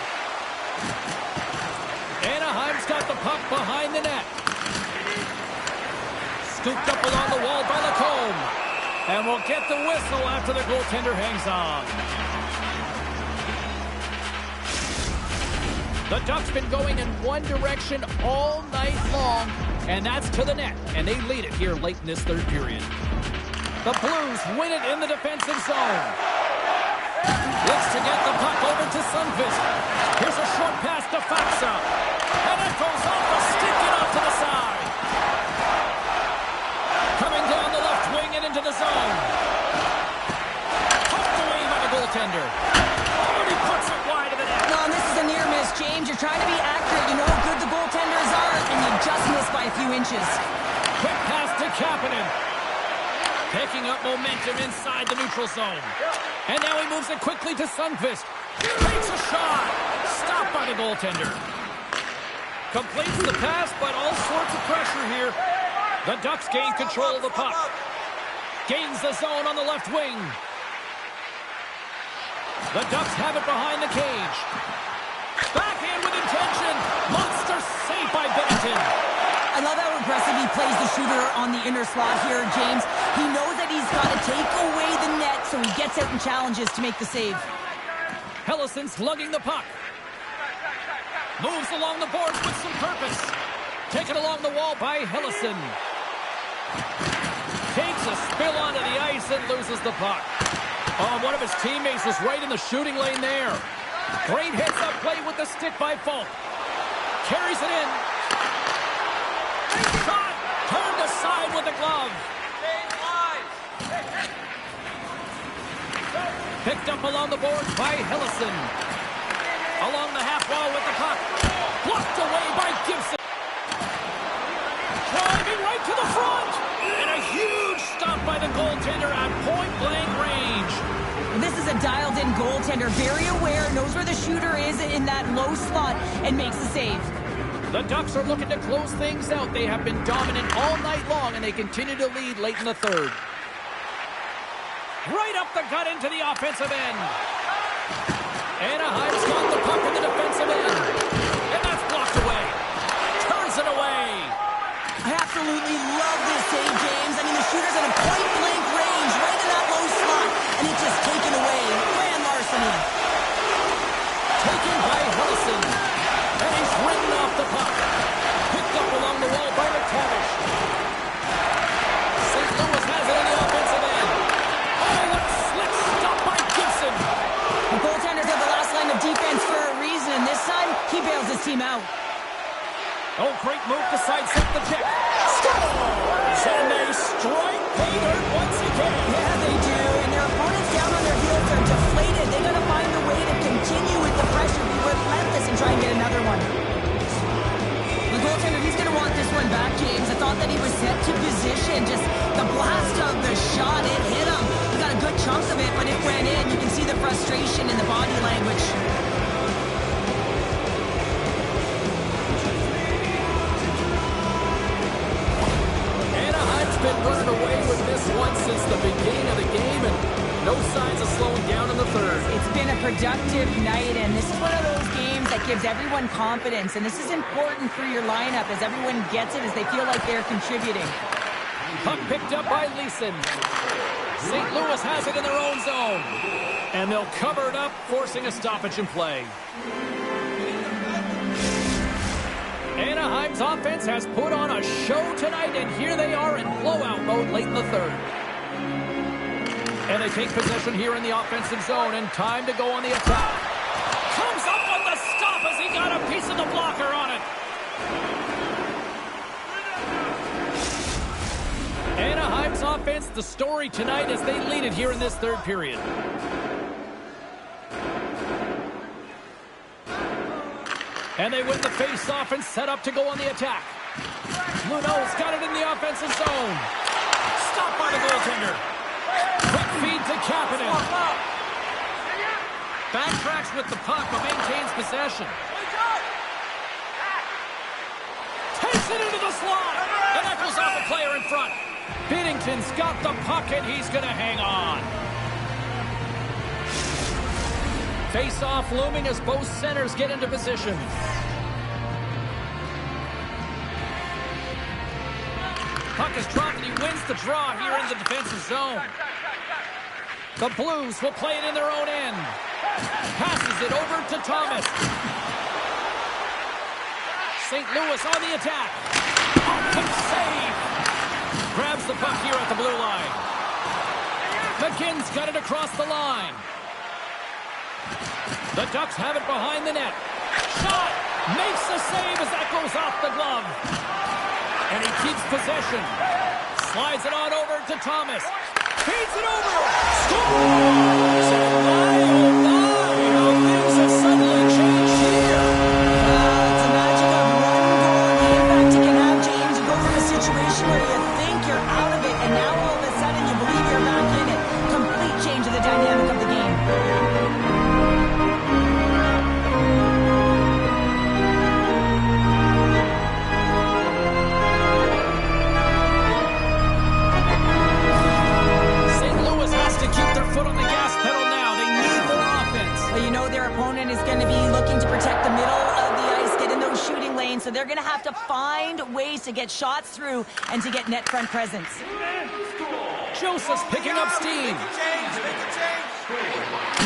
Anaheim's got the puck behind the net. Scooped up along the wall by Lacombe. And we'll get the whistle after the goaltender hangs on. The Ducks been going in one direction all night long, and that's to the net. And they lead it here late in this third period. The Blues win it in the defensive zone. Looks to get the puck over to Sundqvist. Here's a short pass to Faksa. And it goes off the stick and off to the side. Coming down the left wing and into the zone. Pumped away by the goaltender. Oh, and he puts it wide of the net. No, and this is a near miss, James. You're trying to be accurate. You know how good the goaltenders are, and you just missed by a few inches. Quick pass to Kapanen. Picking up momentum inside the neutral zone. And now he moves it quickly to Sundqvist. Takes a shot. Stopped by the goaltender. Completes the pass, but all sorts of pressure here. The Ducks gain control of the puck. Gains the zone on the left wing. The Ducks have it behind the cage. Backhand with intention. Monster save by Binnington. I love how aggressive he plays the shooter on the inner slot here, James. He knows that he's got to take away the net, so he gets out and challenges to make the save. Helleson slugging the puck. Moves along the boards with some purpose. Taken along the wall by Helleson. Takes a spill onto the ice and loses the puck. Oh, one of his teammates is right in the shooting lane there. Great hits up play with the stick by Falk. Carries it in. Shot! Turned aside with the glove. Picked up along the boards by Helleson. Along the half wall with the puck. Blocked away by Gibson. Driving right to the front. And a huge stop by the goaltender at point-blank range. This is a dialed-in goaltender. Very aware, knows where the shooter is in that low slot, and makes the save. The Ducks are looking to close things out. They have been dominant all night long, and they continue to lead late in the third. Right up the gut into the offensive end. Anaheim's got the puck in the defensive end. And that's blocked away. Turns it away. I absolutely love this save, James. I mean, the shooter's at a point-blank range, right in that low slot, and it's just taken away. Grand larceny. Taken by Helleson. And he's ridden off the puck. Picked up along the wall by McTavish. St. Louis has it on the offensive end. Oh, what a slick stop by Gibson. The goaltenders have the last line of Oh, great move to sidestep the check. Scores! And they strike pay dirt once again. Yeah, they do. And their opponents down on their heels are deflated. They got to find a way to continue with the pressure, be relentless, and try and get another one. The goaltender, he's going to want this one back, James. I thought that he was set to position. Just the blast of the shot, it hit him. He got a good chunk of it, but it went in. You can see the frustration in the body language. Anaheim's been running away with this one since the beginning of the game, and no signs of slowing down in the third. It's been a productive night, and this is one of those games that gives everyone confidence, and this is important for your lineup as everyone gets it, as they feel like they're contributing. Puck picked up by Leeson. St. Louis has it in their own zone, and they'll cover it up, forcing a stoppage in play. Anaheim's offense has put on a show tonight, and here they are in blowout mode late in the third. And they take possession here in the offensive zone, and time to go on the attack. Comes up on the stop as he got a piece of the blocker on it. Anaheim's offense, the story tonight as they lead it here in this third period. And they win the face-off and set up to go on the attack. Luno's got it in the offensive zone. Stopped by the goaltender. Quick feed to Kapanen. Backtracks with the puck but maintains possession. Takes it into the slot. And that goes off a player in front. Binnington's got the puck and he's going to hang on. Face-off looming as both centers get into position. Puck is dropped and he wins the draw here in the defensive zone. The Blues will play it in their own end. Passes it over to Thomas. St. Louis on the attack. Quick save. Grabs the puck here at the blue line. McGinn's got it across the line. The Ducks have it behind the net. Shot! Makes the save as that goes off the glove. And he keeps possession. Slides it on over to Thomas. Feeds it over. Scores! And my, oh my, how things have suddenly changed here. It's a magic of one goal. The impact you can have, James. You go from a situation where you think you're out of it, and now all of a sudden you believe you're back in it. Complete change of the dynamic of the game. On the gas pedal now. They need more offense. Well, you know their opponent is going to be looking to protect the middle of the ice, get in those shooting lanes, so they're going to have to find ways to get shots through and to get net front presence. Joseph's picking up steam.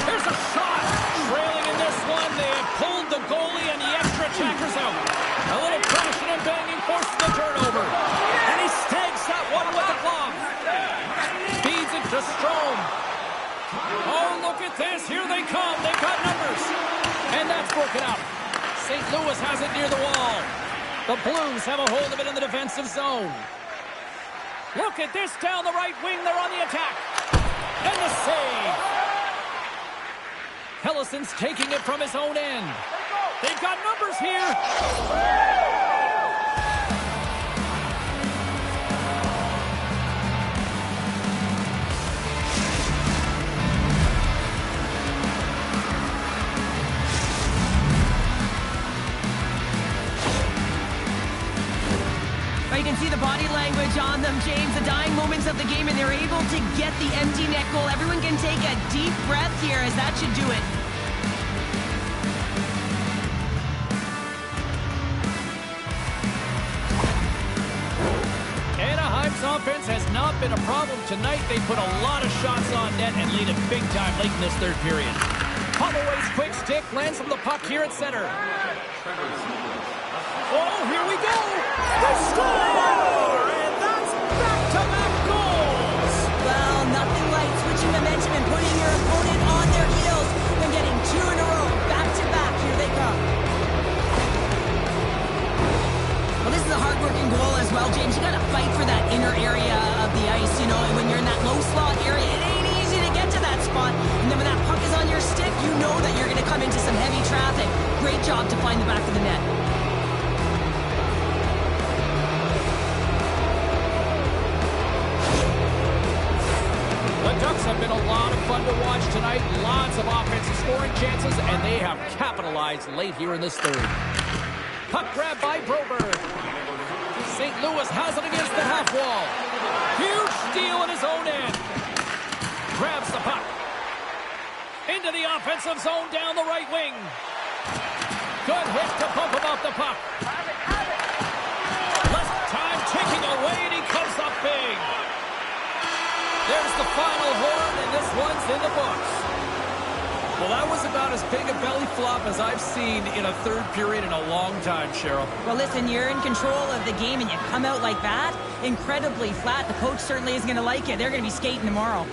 There's a shot. Trailing in this one. They have pulled the goalie and the extra attackers out. A little crashing and banging forces the turnover. And he snags that one with the glove. Feeds it to Strome. Oh, look at this. Here they come. They've got numbers. And that's broken up. St. Louis has it near the wall. The Blues have a hold of it in the defensive zone. Look at this down the right wing. They're on the attack. And the save. Hellison's taking it from his own end. They've got numbers here. You can see the body language on them, James, the dying moments of the game, and they're able to get the empty net goal. Everyone can take a deep breath here, as that should do it. Anaheim's offense has not been a problem tonight. They put a lot of shots on net and lead it big time late in this third period. Holloway's quick stick lands from the puck here at center. Oh, here we go! They score! And that's back-to-back goals! Well, nothing like switching momentum and putting your opponent on their heels than getting two in a row. Back-to-back, here they come. come into some heavy traffic. Great job to find the back of the net. The Ducks have been a lot of fun to watch tonight. Lots of offensive scoring chances, and they have capitalized late here in this third. Puck grab by Broberg. St. Louis has it against the half wall. Huge steal in his own end. Grabs the puck. Into the offensive zone down the right wing. Good hit to pump him off the puck. Less time ticking away, and he comes up big. There's the final horn, and this one's in the books. Well, that was about as big a belly flop as I've seen in a third period in a long time, Cheryl. Well, listen, you're in control of the game, and you come out like that, incredibly flat. The coach certainly isn't going to like it. They're going to be skating tomorrow.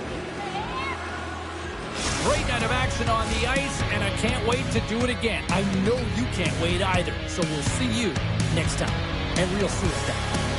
Great night of action on the ice, and I can't wait to do it again. I know you can't wait either, so we'll see you next time. And real soon at that.